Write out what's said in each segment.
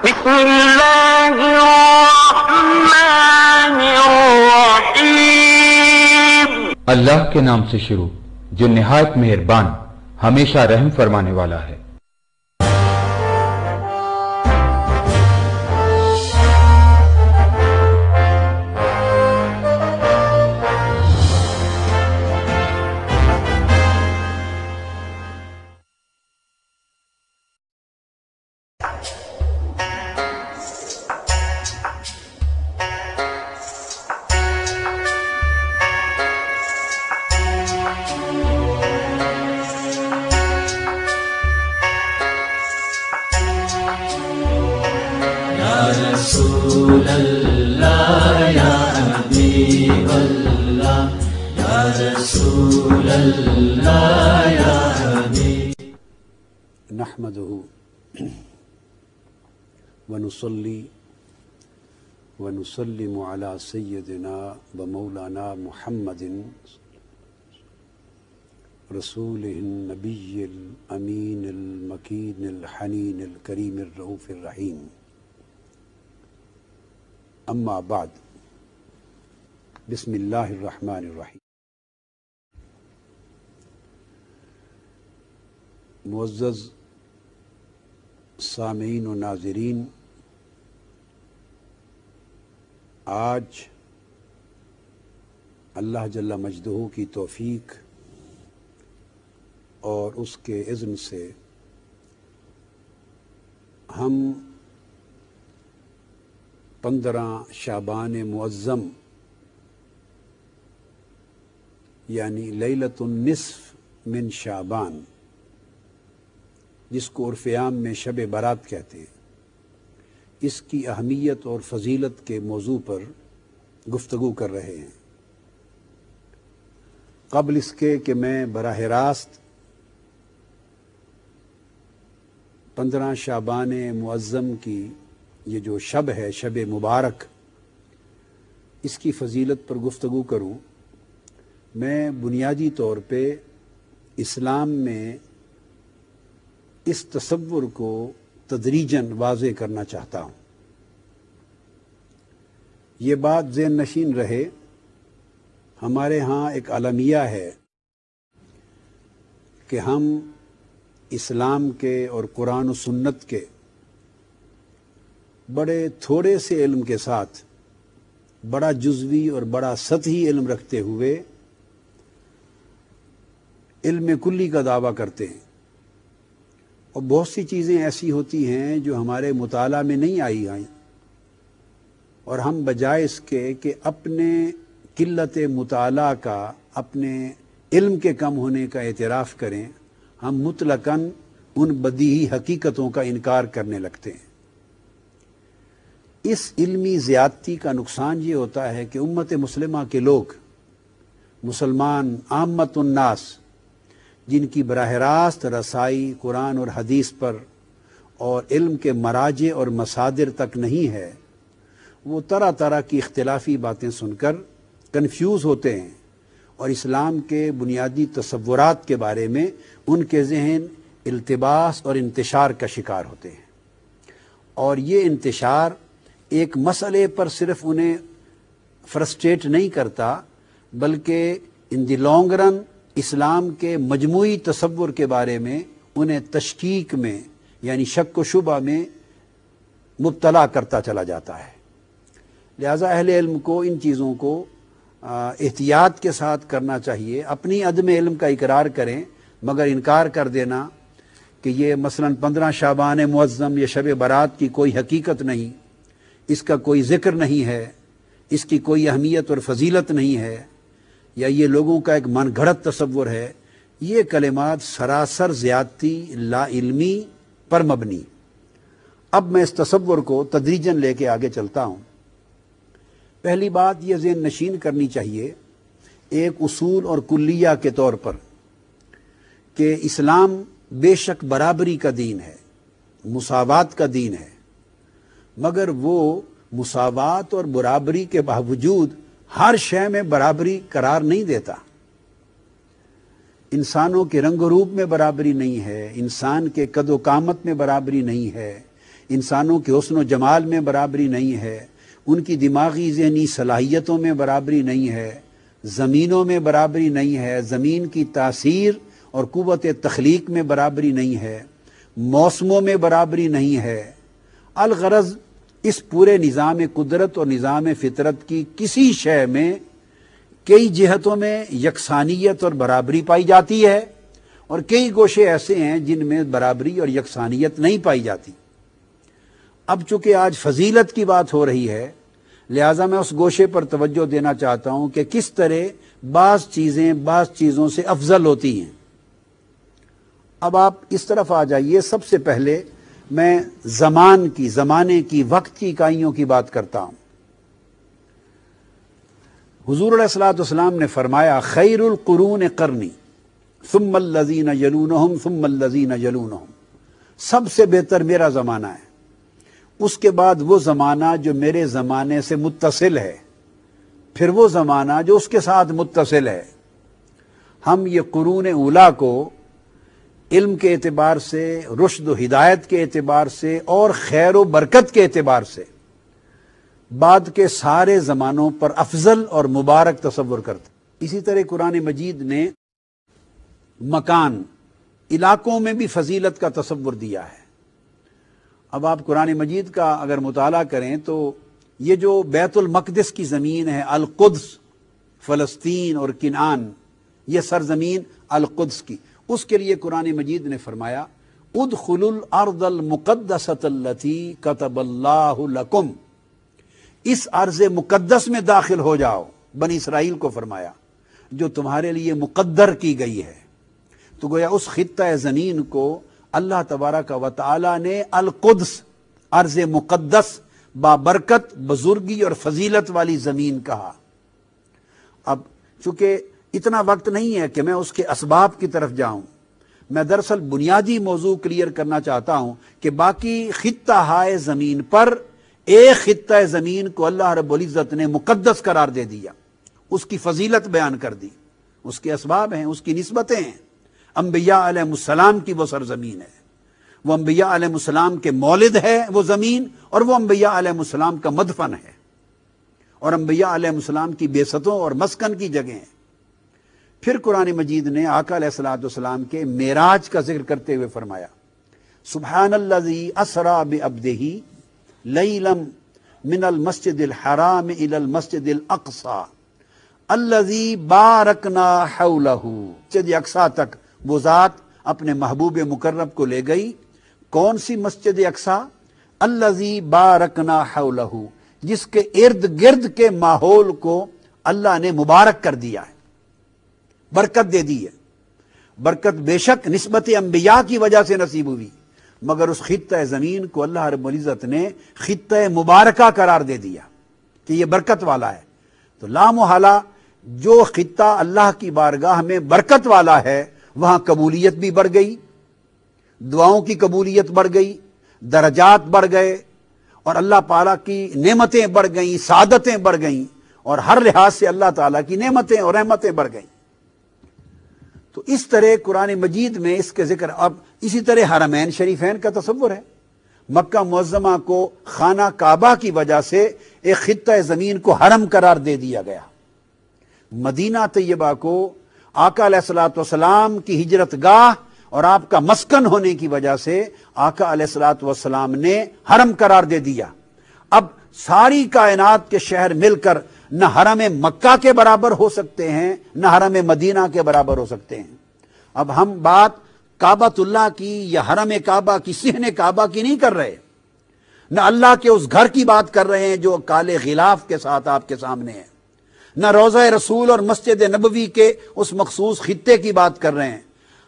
بسم اللہ الرحمن الرحیم۔ اللہ کے نام سے شروع جو نہایت مہربان ہمیشہ رحم فرمانے والا ہے۔ رسول اللہ یا حبیب اللہ، یا رسول اللہ یا حبیب۔ نحمده ونصلي ونسلم على سيدنا ومولانا محمد رسوله النبي الأمين المكين الحنين الكريم الرؤوف الرحيم، اما بعد، بسم اللہ الرحمن الرحیم۔ معزز سامعین و ناظرین، آج اللہ جل مجدہ کی توفیق اور اس کے اذن سے ہم 15 شعبان معظم یعنی لیلۃ النصف من شعبان، جس کو عرف عام میں شب برات کہتے ہیں، اس کی اہمیت اور فضیلت کے موضوع پر گفتگو کر رہے ہیں۔ قبل اس کے کہ میں براہ راست 15 شعبان معظم کی یہ جو شب ہے، شب مبارک، اس کی فضیلت پر گفتگو کروں، میں بنیادی طور پہ اسلام میں اس تصور کو تدریجاً واضح کرنا چاہتا ہوں۔ یہ بات ذہن نشین رہے، ہمارے ہاں ایک المیہ ہے کہ ہم اسلام کے اور قرآن و سنت کے بڑے تھوڑے سے علم کے ساتھ بڑا جزوی اور بڑا سطحی علم رکھتے ہوئے علم کلی کا دعویٰ کرتے ہیں، اور بہت سی چیزیں ایسی ہوتی ہیں جو ہمارے مطالعہ میں نہیں آئی ہیں، اور ہم بجائے اس کے کہ اپنے قلت مطالعہ کا، اپنے علم کے کم ہونے کا اعتراف کریں، ہم مطلقاً ان بدیہی حقیقتوں کا انکار کرنے لگتے ہیں۔ اس علمی زیادتی کا نقصان یہ ہوتا ہے کہ امت مسلمہ کے لوگ، مسلمان عامت الناس، جن کی براہ راست رسائی قرآن اور حدیث پر اور علم کے مراجع اور مصادر تک نہیں ہے، وہ طرح طرح کی اختلافی باتیں سن کر کنفیوز ہوتے ہیں، اور اسلام کے بنیادی تصورات کے بارے میں ان کے ذہن التباس اور انتشار کا شکار ہوتے ہیں، اور یہ انتشار ایک مسئلے پر صرف انہیں فرسٹریٹ نہیں کرتا، بلکہ ان دی لانگ رن اسلام کے مجموعی تصور کے بارے میں انہیں تشکیک میں یعنی شک و شبہ میں مبتلا کرتا چلا جاتا ہے۔ لہذا اہل علم کو ان چیزوں کو احتیاط کے ساتھ کرنا چاہیے۔ اپنی عدم علم کا اقرار کریں، مگر انکار کر دینا کہ یہ مثلاً 15 شعبان معظم یا شب برات کی کوئی حقیقت نہیں، اس کا کوئی ذکر نہیں ہے، اس کی کوئی اہمیت اور فضیلت نہیں ہے، یا یہ لوگوں کا ایک من گھڑت تصور ہے، یہ کلمات سراسر زیادتی، لا علمی پر مبنی۔ اب میں اس تصور کو تدریجاً لے کے آگے چلتا ہوں۔ پہلی بات یہ ذہن نشین کرنی چاہیے ایک اصول اور کلیہ کے طور پر کہ اسلام بے شک برابری کا دین ہے، مساوات کا دین ہے، مگر وہ مساوات اور برابری کے باوجود ہر شے میں برابری قرار نہیں دیتا۔ انسانوں کے رنگ و روپ میں برابری نہیں ہے، انسان کے قد و قامت میں برابری نہیں ہے، انسانوں کے حسن و جمال میں برابری نہیں ہے، ان کی دماغی ذہنی صلاحیتوں میں برابری نہیں ہے، زمینوں میں برابری نہیں ہے، زمین کی تاثیر اور قوت تخلیق میں برابری نہیں ہے، موسموں میں برابری نہیں ہے۔ الغرض اس پورے نظام قدرت اور نظام فطرت کی کسی شے میں کئی جہتوں میں یکسانیت اور برابری پائی جاتی ہے، اور کئی گوشے ایسے ہیں جن میں برابری اور یکسانیت نہیں پائی جاتی۔ اب چونکہ آج فضیلت کی بات ہو رہی ہے، لہٰذا میں اس گوشے پر توجہ دینا چاہتا ہوں کہ کس طرح بعض چیزیں بعض چیزوں سے افضل ہوتی ہیں۔ اب آپ اس طرف آ جائیے، سب سے پہلے میں زمانے کی وقت کی اکائیوں کی بات کرتا ہوں۔ حضور علیہ الصلوۃ والسلام نے فرمایا خیر القرون قرنی ثم الذین یلونہم ثم الذین یلونہم، سب سے بہتر میرا زمانہ ہے، اس کے بعد وہ زمانہ جو میرے زمانے سے متصل ہے، پھر وہ زمانہ جو اس کے ساتھ متصل ہے۔ ہم یہ قرون اولیٰ کو علم کے اعتبار سے، رشد و ہدایت کے اعتبار سے اور خیر و برکت کے اعتبار سے بعد کے سارے زمانوں پر افضل اور مبارک تصور کرتے۔ اسی طرح قرآن مجید نے مکان، علاقوں میں بھی فضیلت کا تصور دیا ہے۔ اب آپ قرآن مجید کا اگر مطالعہ کریں تو یہ جو بیت المقدس کی زمین ہے، القدس، فلسطین اور کنعان، یہ سرزمین القدس کی، اس کے لیے قرآن مجید نے فرمایا ادخلوا الارض المقدسۃ التی کتب اللہ لکم، اس ارض مقدس میں داخل ہو جاؤ، بنی اسرائیل کو فرمایا، جو تمہارے لیے مقدر کی گئی ہے۔ تو گویا اس خطہ زمین کو اللہ تبارک و تعالی نے القدس، ارض مقدس، بابرکت، بزرگی اور فضیلت والی زمین کہا۔ اب چونکہ اتنا وقت نہیں ہے کہ میں اس کے اسباب کی طرف جاؤں، میں دراصل بنیادی موضوع کلیئر کرنا چاہتا ہوں کہ باقی خطہ ہائے زمین پر ایک خطہ زمین کو اللہ رب العزت نے مقدس قرار دے دیا، اس کی فضیلت بیان کر دی، اس کے اسباب ہیں، اس کی نسبتیں ہیں۔ انبیاء علیہ السلام کی وہ سرزمین ہے، وہ انبیاء علیہ السلام کے مولد ہے وہ زمین، اور وہ انبیاء علیہ السلام کا مدفن ہے، اور انبیاء علیہ السلام کی بعثتوں اور مسکن کی جگہ ہیں۔ پھر قرآن مجید نے آقا علیہ الصلوۃ والسلام کے معراج کا ذکر کرتے ہوئے فرمایا سبحان الذی اسری بعبدہ لیلا من المسجد الحرام الی المسجد الاقصی الذی بارکنا حولہ، مسجد اقصی تک وہ ذات اپنے محبوب مقرب کو لے گئی۔ کون سی مسجد اقصی؟ الذی بارکنا حولہ، جس کے ارد گرد کے ماحول کو اللہ نے مبارک کر دیا ہے، برکت دے دی ہے۔ برکت بے شک نسبت انبیاء کی وجہ سے نصیب ہوئی، مگر اس خطہ زمین کو اللہ رب العزت نے خطہ مبارکہ قرار دے دیا کہ یہ برکت والا ہے۔ تو لا محالہ جو خطہ اللہ کی بارگاہ میں برکت والا ہے وہاں قبولیت بھی بڑھ گئی، دعاؤں کی قبولیت بڑھ گئی، درجات بڑھ گئے، اور اللہ تعالیٰ کی نعمتیں بڑھ گئیں، سعادتیں بڑھ گئیں، اور ہر لحاظ سے اللہ تعالیٰ کی نعمتیں اور رحمتیں بڑھ گئیں۔ تو اس طرح قرآن مجید میں اس کے ذکر۔ اب اسی طرح حرمین شریفین کا تصور ہے، مکہ معظمہ کو خانہ کعبہ کی وجہ سے ایک خطہ زمین کو حرم قرار دے دیا گیا۔ مدینہ طیبہ کو آقا علیہ الصلوۃ والسلام کی ہجرت گاہ اور آپ کا مسکن ہونے کی وجہ سے آقا علیہ الصلوۃ والسلام نے حرم قرار دے دیا۔ اب ساری کائنات کے شہر مل کر نہ حرم مکہ کے برابر ہو سکتے ہیں، نہ حرم مدینہ کے برابر ہو سکتے ہیں۔ اب ہم بات کعبۃ اللہ کی یا حرم کعبہ کی، صحن کعبہ کی نہیں کر رہے، نہ اللہ کے اس گھر کی بات کر رہے ہیں جو کالے غلاف کے ساتھ آپ کے سامنے ہے، نہ روضہ رسول اور مسجد نبوی کے اس مخصوص خطے کی بات کر رہے ہیں۔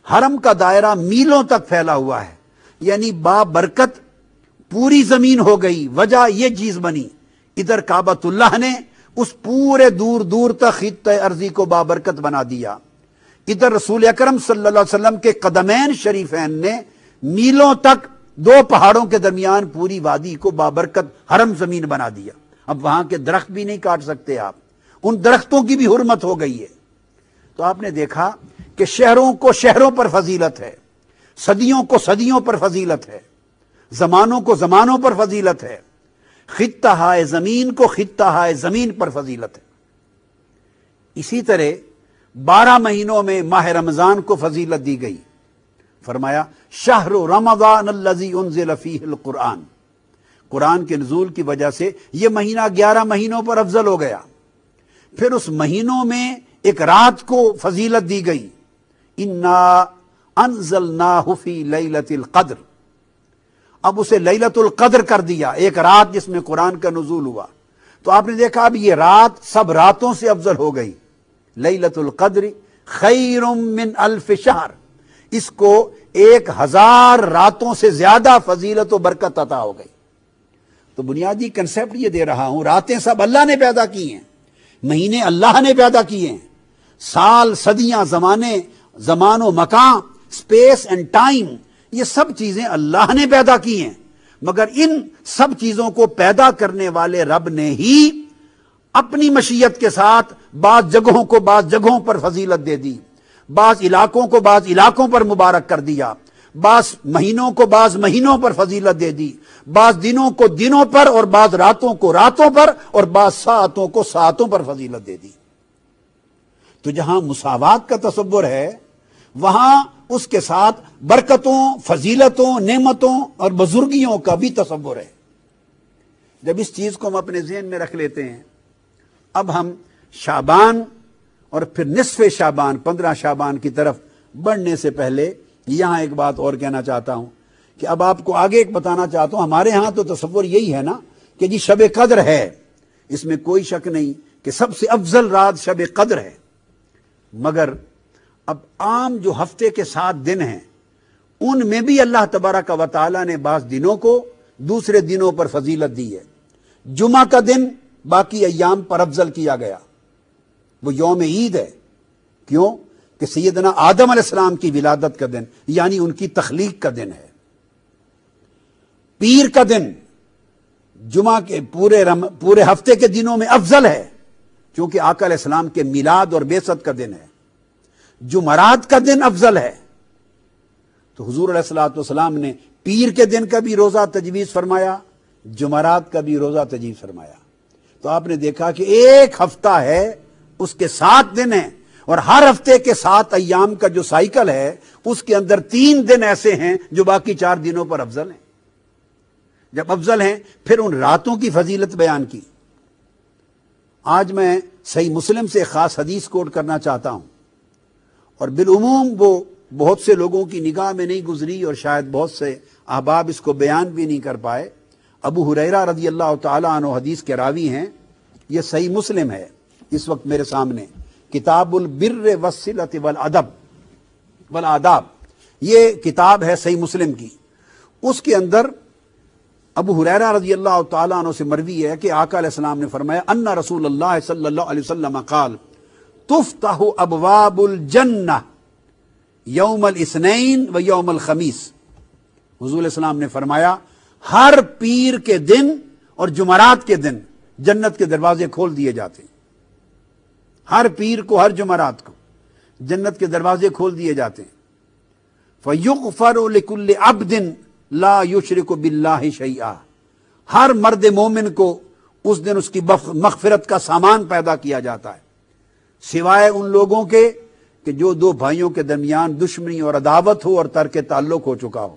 حرم کا دائرہ میلوں تک پھیلا ہوا ہے، یعنی بابرکت پوری زمین ہو گئی۔ وجہ یہ چیز بنی، ادھر کعبۃ اللہ نے اس پورے دور دور تک خطہ ارضی کو بابرکت بنا دیا، ادھر رسول اکرم صلی اللہ علیہ وسلم کے قدمین شریفین نے میلوں تک دو پہاڑوں کے درمیان پوری وادی کو بابرکت حرم زمین بنا دیا۔ اب وہاں کے درخت بھی نہیں کاٹ سکتے آپ، ان درختوں کی بھی حرمت ہو گئی ہے۔ تو آپ نے دیکھا کہ شہروں کو شہروں پر فضیلت ہے، صدیوں کو صدیوں پر فضیلت ہے، زمانوں کو زمانوں پر فضیلت ہے، خطہ زمین کو خطہ زمین پر فضیلت ہے۔ اسی طرح 12 مہینوں میں ماہ رمضان کو فضیلت دی گئی، فرمایا شہر رمضان الذی انزل فیہ القرآن، قرآن کے نزول کی وجہ سے یہ مہینہ 11 مہینوں پر افضل ہو گیا۔ پھر اس مہینوں میں ایک رات کو فضیلت دی گئی، انا انزلناہ فی لیلۃ القدر، اب اسے لیلۃ القدر کر دیا، ایک رات جس میں قرآن کا نزول ہوا۔ تو آپ نے دیکھا اب یہ رات سب راتوں سے افضل ہو گئی، لیلۃ القدر خیر من الف شہر، اس کو 1000 راتوں سے زیادہ فضیلت و برکت عطا ہو گئی۔ تو بنیادی کنسپٹ یہ دے رہا ہوں، راتیں سب اللہ نے پیدا کی ہیں، مہینے اللہ نے پیدا کیے ہیں، سال، صدیاں، زمان و مکان، اسپیس اینڈ ٹائم، یہ سب چیزیں اللہ نے پیدا کی ہیں، مگر ان سب چیزوں کو پیدا کرنے والے رب نے ہی اپنی مشیت کے ساتھ بعض جگہوں کو بعض جگہوں پر فضیلت دے دی، بعض علاقوں کو بعض علاقوں پر مبارک کر دیا، بعض مہینوں کو بعض مہینوں پر فضیلت دے دی، بعض دنوں کو دنوں پر اور بعض راتوں کو راتوں پر اور بعض ساعتوں کو ساعتوں پر فضیلت دے دی۔ تو جہاں مساوات کا تصور ہے وہاں اس کے ساتھ برکتوں، فضیلتوں، نعمتوں اور بزرگیوں کا بھی تصور ہے۔ جب اس چیز کو ہم اپنے ذہن میں رکھ لیتے ہیں، اب ہم شعبان اور پھر نصف شعبان 15 شعبان کی طرف بڑھنے سے پہلے یہاں ایک بات اور کہنا چاہتا ہوں کہ اب آپ کو آگے ایک بتانا چاہتا ہوں، ہمارے ہاں تو تصور یہی ہے نا کہ جی شب قدر ہے، اس میں کوئی شک نہیں کہ سب سے افضل رات شب قدر ہے، مگر اب عام جو ہفتے کے 7 دن ہیں ان میں بھی اللہ تبارک و تعالی نے بعض دنوں کو دوسرے دنوں پر فضیلت دی ہے۔ جمعہ کا دن باقی ایام پر افضل کیا گیا، وہ یوم عید ہے، کیوں کہ سیدنا آدم علیہ السلام کی ولادت کا دن یعنی ان کی تخلیق کا دن ہے۔ پیر کا دن جمعہ کے پورے ہفتے کے دنوں میں افضل ہے کیونکہ آقا علیہ السلام کے میلاد اور بعثت کا دن ہے۔ جمعرات کا دن افضل ہے، تو حضور علیہ الصلوۃ والسلام نے پیر کے دن کا بھی روزہ تجویز فرمایا، جمعرات کا بھی روزہ تجویز فرمایا۔ تو آپ نے دیکھا کہ ایک ہفتہ ہے، اس کے 7 دن ہیں، اور ہر ہفتے کے 7 ایام کا جو سائیکل ہے اس کے اندر 3 دن ایسے ہیں جو باقی 4 دنوں پر افضل ہیں۔ جب افضل ہیں پھر ان راتوں کی فضیلت بیان کی۔ آج میں صحیح مسلم سے خاص حدیث کوٹ کرنا چاہتا ہوں، اور بالعموم وہ بہت سے لوگوں کی نگاہ میں نہیں گزری اور شاید بہت سے احباب اس کو بیان بھی نہیں کر پائے۔ ابو ہریرہ رضی اللہ تعالیٰ عنہ حدیث کے راوی ہیں، یہ صحیح مسلم ہے اس وقت میرے سامنے، کتاب البر والصلۃ والآداب، یہ کتاب ہے صحیح مسلم کی۔ اس کے اندر ابو ہریرہ رضی اللہ تعالیٰ عنہ سے مروی ہے کہ آقا علیہ السلام نے فرمایا ان رسول اللہ صلی اللہ علیہ وسلم قال تفتح ابواب الجنہ یوم الاثنین و یوم الخمیس، حضور علیہ السلام نے فرمایا ہر پیر کے دن اور جمعرات کے دن جنت کے دروازے کھول دیے جاتے ہیں، ہر پیر کو ہر جمعرات کو جنت کے دروازے کھول دیے جاتے ہیں۔ فَيُغْفَرُ لِكُلِّ عَبْدٍ لا یشرک باللہ شیئا، ہر مرد مومن کو اس دن اس کی مغفرت کا سامان پیدا کیا جاتا ہے، سوائے ان لوگوں کے کہ جو 2 بھائیوں کے درمیان دشمنی اور عداوت ہو اور ترک تعلق ہو چکا ہو۔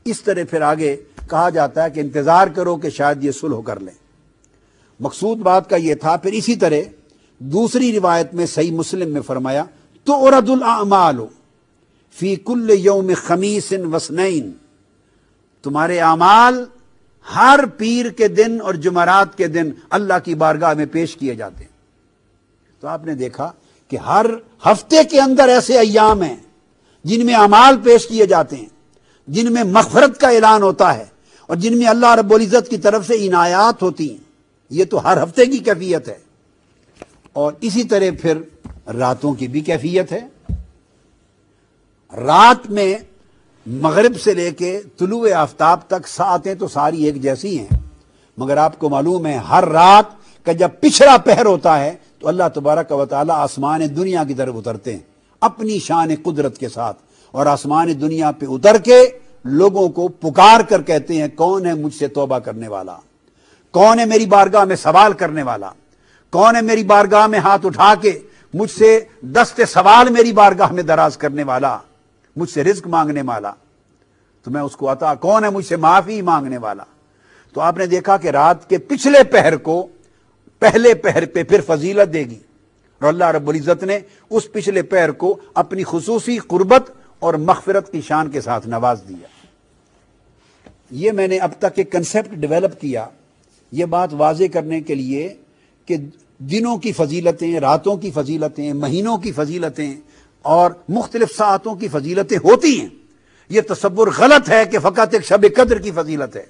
اس طرح پھر آگے کہا جاتا ہے کہ انتظار کرو کہ شاید یہ صلح کر لیں۔ مقصود بات کا یہ تھا۔ پھر اسی طرح دوسری روایت میں صحیح مسلم میں فرمایا تُعْرَضُ الْأَعْمَالُ فِي كُلِّ يَوْمِ خَمِيسٍ وَاثْنَيْنِ، تمہارے اعمال ہر پیر کے دن اور جمعرات کے دن اللہ کی بارگاہ میں پیش کیے جاتے ہیں۔ تو آپ نے دیکھا کہ ہر ہفتے کے اندر ایسے ایام ہیں جن میں اعمال پیش کیے جاتے ہیں، جن میں مغفرت کا اعلان ہوتا ہے اور جن میں اللہ رب العزت کی طرف سے عنایات ہوتی ہیں۔ یہ تو ہر ہفتے کی کیفیت ہے، اور اسی طرح پھر راتوں کی بھی کیفیت ہے۔ رات میں مغرب سے لے کے طلوع آفتاب تک ساعتیں تو ساری ایک جیسی ہیں، مگر آپ کو معلوم ہے ہر رات کا جب پچھڑا پہر ہوتا ہے تو اللہ تبارک و تعالی آسمان دنیا کی طرف اترتے ہیں اپنی شان قدرت کے ساتھ، اور آسمان دنیا پہ اتر کے لوگوں کو پکار کر کہتے ہیں کون ہے مجھ سے توبہ کرنے والا، کون ہے میری بارگاہ میں سوال کرنے والا، کون ہے میری بارگاہ میں ہاتھ اٹھا کے مجھ سے دست سوال میری بارگاہ میں دراز کرنے والا، مجھ سے رزق مانگنے والا، تو میں اس کو عطا، کون ہے مجھ سے معافی مانگنے والا۔ تو آپ نے دیکھا کہ رات کے پچھلے پہر کو پہلے پہر پہ پھر فضیلت دے گی، اور اللہ رب العزت نے اس پچھلے پہر کو اپنی خصوصی قربت اور مغفرت کی شان کے ساتھ نواز دیا۔ یہ میں نے اب تک ایک کنسیپٹ ڈیولپ کیا یہ بات واضح کرنے کے لیے کہ دنوں کی فضیلتیں، راتوں کی فضیلتیں، مہینوں کی فضیلتیں اور مختلف ساعتوں کی فضیلتیں ہوتی ہیں۔ یہ تصور غلط ہے کہ فقط ایک شب قدر کی فضیلت ہے۔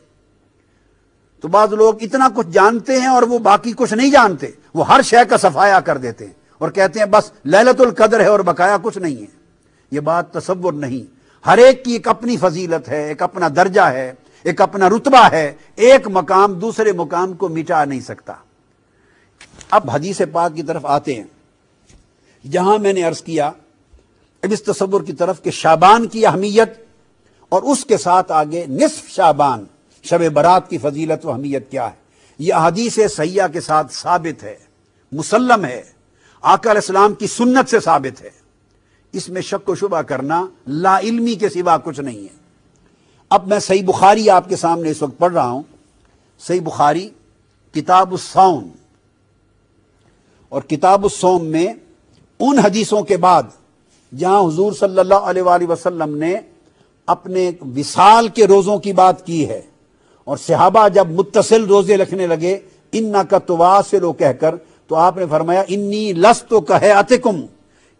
تو بعض لوگ اتنا کچھ جانتے ہیں اور وہ باقی کچھ نہیں جانتے، وہ ہر شے کا صفایا کر دیتے ہیں اور کہتے ہیں بس لیلۃ القدر ہے اور بقایا کچھ نہیں ہے۔ یہ بات تصور نہیں، ہر ایک کی ایک اپنی فضیلت ہے، ایک اپنا درجہ ہے، ایک اپنا رتبہ ہے، ایک مقام دوسرے مقام کو مٹا نہیں سکتا۔ اب حدیث پاک کی طرف آتے ہیں، جہاں میں نے عرض کیا اب اس تصور کی طرف کہ شعبان کی اہمیت اور اس کے ساتھ آگے نصف شعبان شب برات کی فضیلت و اہمیت کیا ہے، یہ احادیث صحیحہ کے ساتھ ثابت ہے، مسلم ہے، آقا علیہ السلام کی سنت سے ثابت ہے، اس میں شک و شبہ کرنا لا علمی کے سوا کچھ نہیں ہے۔ اب میں صحیح بخاری آپ کے سامنے اس وقت پڑھ رہا ہوں، صحیح بخاری کتاب الصوم، اور کتاب الصوم میں ان حدیثوں کے بعد جہاں حضور صلی اللہ علیہ وآلہ وسلم نے اپنے وصال کے روزوں کی بات کی ہے اور صحابہ جب متصل روزے رکھنے لگے انک تواصل کہہ کر، تو آپ نے فرمایا انی لست کہیاتکم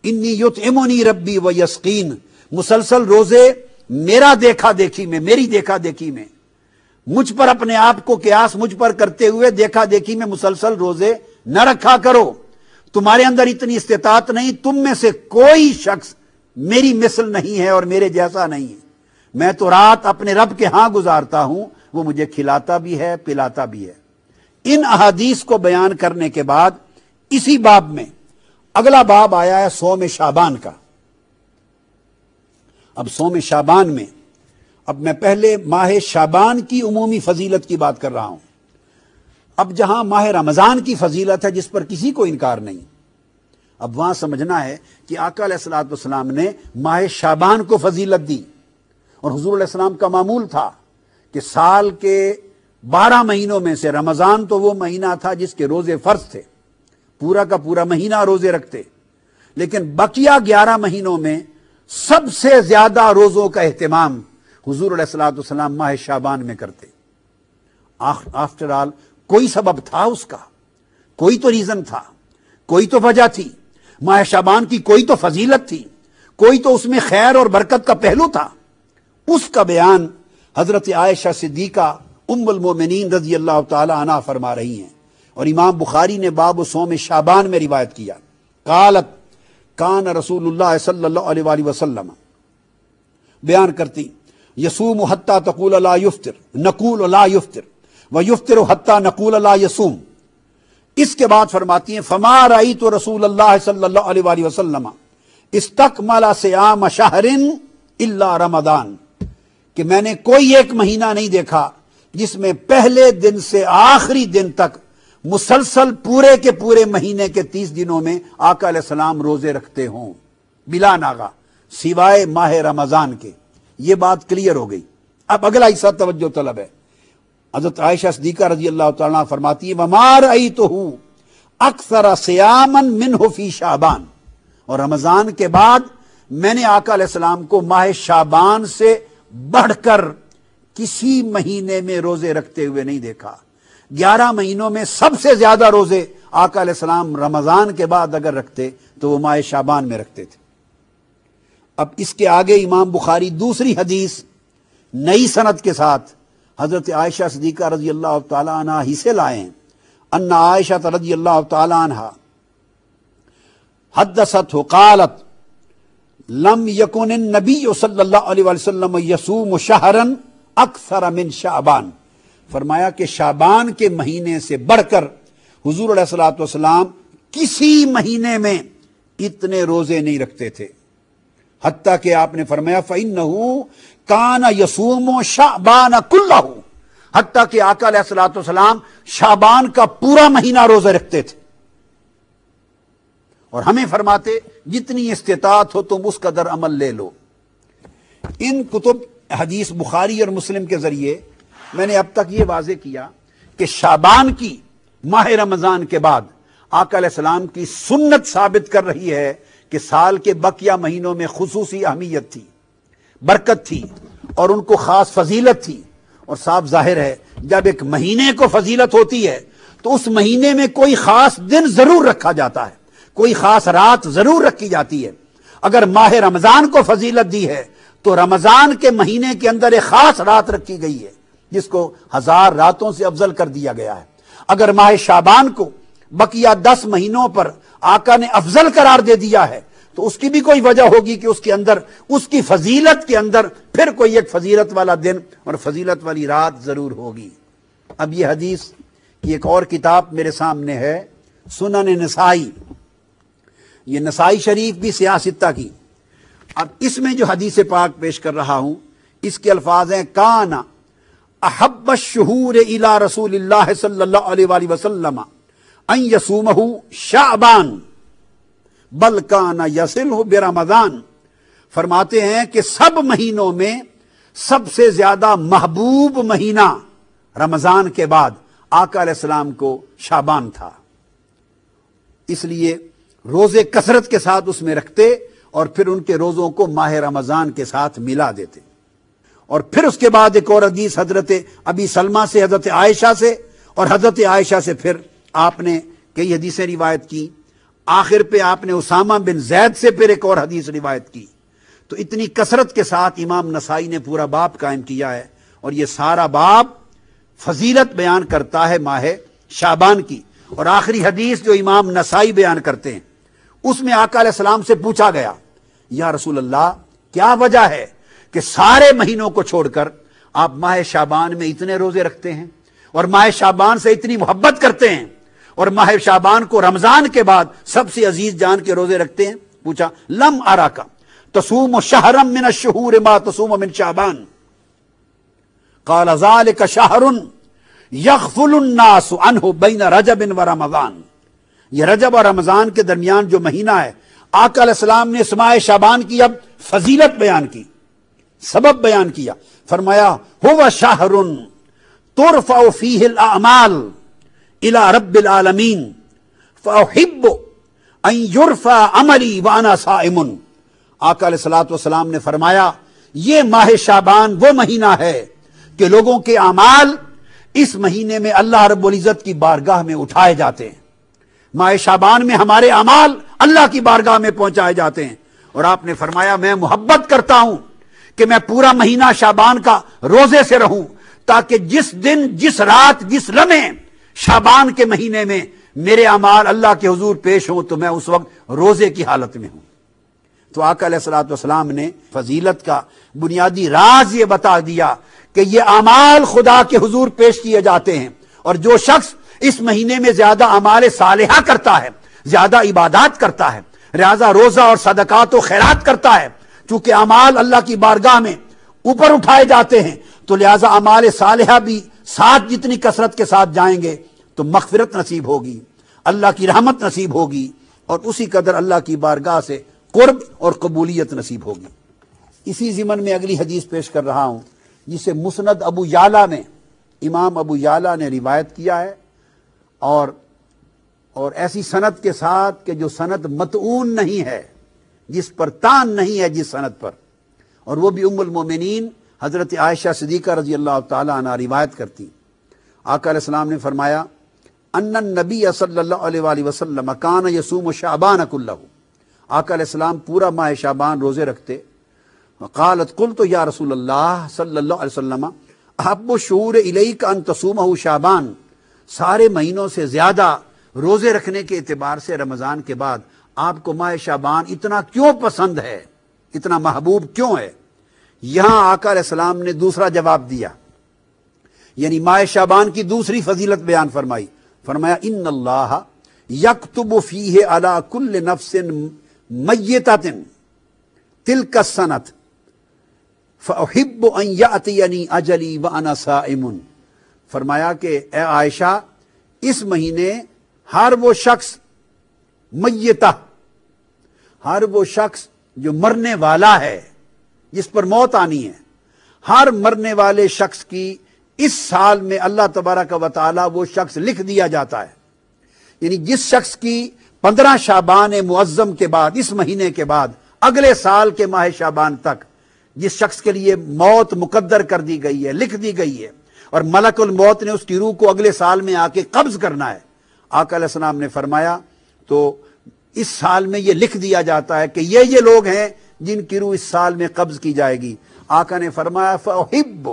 انی یطعمنی ربی و یسقین، مسلسل روزے میرا دیکھا دیکھی میں، میری دیکھا دیکھی میں، مجھ پر اپنے آپ کو قیاس مجھ پر کرتے ہوئے دیکھا دیکھی میں مسلسل روزے نہ رکھا کرو، تمہارے اندر اتنی استطاعت نہیں، تم میں سے کوئی شخص میری مثل نہیں ہے اور میرے جیسا نہیں ہے، میں تو رات اپنے رب کے ہاں گزارتا ہوں، وہ مجھے کھلاتا بھی ہے پلاتا بھی ہے۔ ان احادیث کو بیان کرنے کے بعد اسی باب میں اگلا باب آیا ہے صوم شعبان کا۔ اب صوم شعبان میں اب میں پہلے ماہ شعبان کی عمومی فضیلت کی بات کر رہا ہوں، اب جہاں ماہ رمضان کی فضیلت ہے جس پر کسی کو انکار نہیں، اب وہاں سمجھنا ہے کہ آقا علیہ الصلوۃ والسلام نے ماہ شعبان کو فضیلت دی، اور حضور علیہ السلام کا معمول تھا کہ سال کے 12 مہینوں میں سے رمضان تو وہ مہینہ تھا جس کے روزے فرض تھے، پورا کا پورا مہینہ روزے رکھتے، لیکن بقیہ 11 مہینوں میں سب سے زیادہ روزوں کا اہتمام حضور علیہ الصلوۃ والسلام ماہ شعبان میں کرتے۔ آفٹر آل کوئی سبب تھا اس کا، کوئی تو ریزن تھا، کوئی تو وجہ تھی، ماہ شعبان کی کوئی تو فضیلت تھی، کوئی تو اس میں خیر اور برکت کا پہلو تھا، اس کا بیان حضرت عائشہ صدیقہ ام المومنین رضی اللہ تعالی عنہ فرما رہی ہیں، اور امام بخاری نے باب صوم شعبان میں روایت کیا، قالت کان رسول اللہ صلی اللہ علیہ وآلہ وسلم، بیان کرتی یصوم حتی تقول لا یفطر نقول لا یفطر ویفطر حتی نقول لا یصوم، اس کے بعد فرماتی ہیں فما رأیت رسول اللہ صلی اللہ علیہ وآلہ وسلم استکمل صیام شہر الا رمضان، کہ میں نے کوئی ایک مہینہ نہیں دیکھا جس میں پہلے دن سے آخری دن تک مسلسل پورے کے پورے مہینے کے 30 دنوں میں آقا علیہ السلام روزے رکھتے ہوں بلا ناغہ، سوائے ماہ رمضان کے۔ یہ بات کلیئر ہو گئی۔ اب اگلا حصہ توجہ طلب ہے۔ حضرت عائشہ صدیقہ رضی اللہ تعالیٰ عنہ فرماتی ہے وَمَا رَأَيْتُهُ أَكْثَرَ صِيَامًا مِنْهُ فِي شعبان، اور رمضان کے بعد میں نے آقا علیہ السلام کو ماہ شعبان سے بڑھ کر کسی مہینے میں روزے رکھتے ہوئے نہیں دیکھا۔ 11 مہینوں میں سب سے زیادہ روزے آقا علیہ السلام رمضان کے بعد اگر رکھتے تو وہ ماہ شعبان میں رکھتے تھے۔ اب اس کے آگے امام بخاری دوسری حدیث نئی سند کے ساتھ حضرت عائشہ صدیقہ رضی اللہ تعالی عنہ ہی سے لائے ہیں، ان عائشہ رضی اللہ تعالی عنہ حدثته قالت لم يكن النبي صلی اللہ علیہ وسلم یصوم شہرا اکثر من شعبان، فرمایا کہ شعبان کے مہینے سے بڑھ کر حضور علیہ الصلوۃ والسلام کسی مہینے میں اتنے روزے نہیں رکھتے تھے۔ حتیٰ کہ آپ نے فرمایا فَإِنَّهُ كَانَ يَصُومُ شَعْبَانَ كُلَّهُ، حتیٰ کہ آقا علیہ الصلوۃ والسلام شعبان کا پورا مہینہ روزے رکھتے تھے، اور ہمیں فرماتے جتنی استطاعت ہو تم اس قدر عمل لے لو۔ ان کتب حدیث بخاری اور مسلم کے ذریعے میں نے اب تک یہ واضح کیا کہ شعبان کی ماہ رمضان کے بعد آقا علیہ السلام کی سنت ثابت کر رہی ہے کہ سال کے بقیہ مہینوں میں خصوصی اہمیت تھی، برکت تھی، اور ان کو خاص فضیلت تھی۔ اور صاف ظاہر ہے جب ایک مہینے کو فضیلت ہوتی ہے تو اس مہینے میں کوئی خاص دن ضرور رکھا جاتا ہے، کوئی خاص رات ضرور رکھی جاتی ہے۔ اگر ماہ رمضان کو فضیلت دی ہے تو رمضان کے مہینے کے اندر ایک خاص رات رکھی گئی ہے جس کو 1000 راتوں سے افضل کر دیا گیا ہے۔ اگر ماہ شعبان کو بقیہ 10 مہینوں پر آقا نے افضل قرار دے دیا ہے تو اس کی بھی کوئی وجہ ہوگی کہ اس کے اندر، اس کی فضیلت کے اندر پھر کوئی ایک فضیلت والا دن اور فضیلت والی رات ضرور ہوگی۔ اب یہ حدیث کی ایک اور کتاب میرے سامنے ہے، سنن نسائی، یہ نسائی شریف بھی سیاہ ستہ کی۔ اب اس میں جو حدیث پاک پیش کر رہا ہوں اس کے الفاظ ہیں کان احب الشہور الی رسول اللہ صلی اللہ علیہ وآلہ وسلم ان یصومہ شعبان بل کان یصلہ برمضان۔ فرماتے ہیں کہ سب مہینوں میں سب سے زیادہ محبوب مہینہ رمضان کے بعد آقا علیہ السلام کو شعبان تھا، اس لیے روزے کثرت کے ساتھ اس میں رکھتے اور پھر ان کے روزوں کو ماہ رمضان کے ساتھ ملا دیتے۔ اور پھر اس کے بعد ایک اور حدیث حضرت ابی سلمہ سے، حضرت عائشہ سے، اور حضرت عائشہ سے پھر آپ نے کئی حدیثیں روایت کی، آخر پہ آپ نے اسامہ بن زید سے پھر ایک اور حدیث روایت کی۔ تو اتنی کثرت کے ساتھ امام نسائی نے پورا باب قائم کیا ہے، اور یہ سارا باب فضیلت بیان کرتا ہے ماہ شعبان کی۔ اور آخری حدیث جو امام نسائی بیان کرتے ہیں اس میں آقا علیہ السلام سے پوچھا گیا یا رسول اللہ کیا وجہ ہے کہ سارے مہینوں کو چھوڑ کر آپ ماہ شعبان میں اتنے روزے رکھتے ہیں اور ماہ شعبان سے اتنی محبت کرتے ہیں اور ماہ شعبان کو رمضان کے بعد سب سے عزیز جان کے روزے رکھتے ہیں؟ پوچھا لم اراکا تصوم شہرا من الشہور ما تصوم من شعبان قال ذلك شہر یغفل الناس عنہ بین رجب و رمضان۔ یہ رجب اور رمضان کے درمیان جو مہینہ ہے، آقا علیہ السلام نے اس ماہ شعبان کی اب فضیلت بیان کی، سبب بیان کیا، فرمایا هو شہر ترفع فیہ الاعمال الى رب العالمین فاحب ان یرفع عملی وانا صائم۔ آقا علیہ الصلوۃ والسلام نے فرمایا یہ ماہ شعبان وہ مہینہ ہے کہ لوگوں کے اعمال اس مہینے میں اللہ رب العزت کی بارگاہ میں اٹھائے جاتے ہیں۔ ماہ شعبان میں ہمارے اعمال اللہ کی بارگاہ میں پہنچائے جاتے ہیں، اور آپ نے فرمایا میں محبت کرتا ہوں کہ میں پورا مہینہ شعبان کا روزے سے رہوں، تاکہ جس دن، جس رات، جس لمحے شعبان کے مہینے میں میرے اعمال اللہ کے حضور پیش ہوں تو میں اس وقت روزے کی حالت میں ہوں۔ تو آقا علیہ الصلوۃ والسلام نے فضیلت کا بنیادی راز یہ بتا دیا کہ یہ اعمال خدا کے حضور پیش کیے جاتے ہیں، اور جو شخص اس مہینے میں زیادہ اعمال صالحہ کرتا ہے، زیادہ عبادات کرتا ہے، لہذا روزہ اور صدقات و خیرات کرتا ہے، چونکہ اعمال اللہ کی بارگاہ میں اوپر اٹھائے جاتے ہیں تو لہذا اعمال صالحہ بھی ساتھ جتنی کثرت کے ساتھ جائیں گے تو مغفرت نصیب ہوگی، اللہ کی رحمت نصیب ہوگی، اور اسی قدر اللہ کی بارگاہ سے قرب اور قبولیت نصیب ہوگی۔ اسی ضمن میں اگلی حدیث پیش کر رہا ہوں جسے مسند ابو یعلا نے، امام ابو یعلا نے روایت کیا ہے، اور ایسی سند کے ساتھ کہ جو سند متعون نہیں ہے، جس پر تان نہیں ہے جس سند پر، اور وہ بھی ام المومنین حضرت عائشہ صدیقہ رضی اللہ تعالی عنہ روایت کرتی۔ آقا علیہ السلام نے فرمایا ان النبی صلی اللہ علیہ وآلہ وسلم کان یصوم شعبان کلہ، آقا علیہ السلام پورا ماہ شعبان روزے رکھتے۔ قالت قلت یا رسول اللہ صلی اللہ علیہ وسلم احب الشہور الیک ان تصومہ شعبان، سارے مہینوں سے زیادہ روزے رکھنے کے اعتبار سے رمضان کے بعد آپ کو ماہ شعبان اتنا کیوں پسند ہے، اتنا محبوب کیوں ہے؟ یہاں آقا علیہ السلام نے دوسرا جواب دیا، یعنی ماہ شعبان کی دوسری فضیلت بیان فرمائی، فرمایا ان اللہ یکتب فیہ علی کل نفس میتۃ تلک السنۃ فاحب ان یاتینی اجلی وانا صائم، فرمایا کہ اے عائشہ اس مہینے ہر وہ شخص میتہ، ہر وہ شخص جو مرنے والا ہے، جس پر موت آنی ہے، ہر مرنے والے شخص کی اس سال میں اللہ تبارک و تعالی وہ شخص لکھ دیا جاتا ہے. یعنی جس شخص کی 15 شعبان معظم کے بعد، اس مہینے کے بعد اگلے سال کے ماہ شعبان تک جس شخص کے لیے موت مقدر کر دی گئی ہے، لکھ دی گئی ہے، اور ملک الموت نے اس کی روح کو اگلے سال میں آ کے قبض کرنا ہے، آقا علیہ السلام نے فرمایا تو اس سال میں یہ لکھ دیا جاتا ہے کہ یہ لوگ ہیں جن کی روح اس سال میں قبض کی جائے گی. آقا نے فرمایا فأحب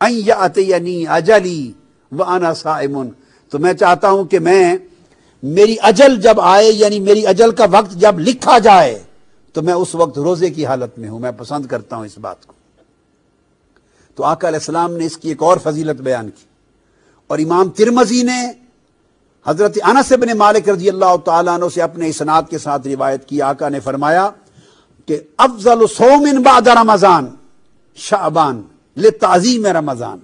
ان یأتینی اجلی وانا صائم، تو میں چاہتا ہوں کہ میری اجل جب آئے، یعنی میری اجل کا وقت جب لکھا جائے تو میں اس وقت روزے کی حالت میں ہوں. میں پسند کرتا ہوں اس بات کو. تو آقا علیہ السلام نے اس کی ایک اور فضیلت بیان کی، اور امام ترمذی نے حضرت انس بن مالک رضی اللہ تعالیٰ عنہ سے اپنے اسناد کے ساتھ روایت کی. آقا نے فرمایا کہ افضل صوم بعد رمضان شعبان لتعظیم رمضان،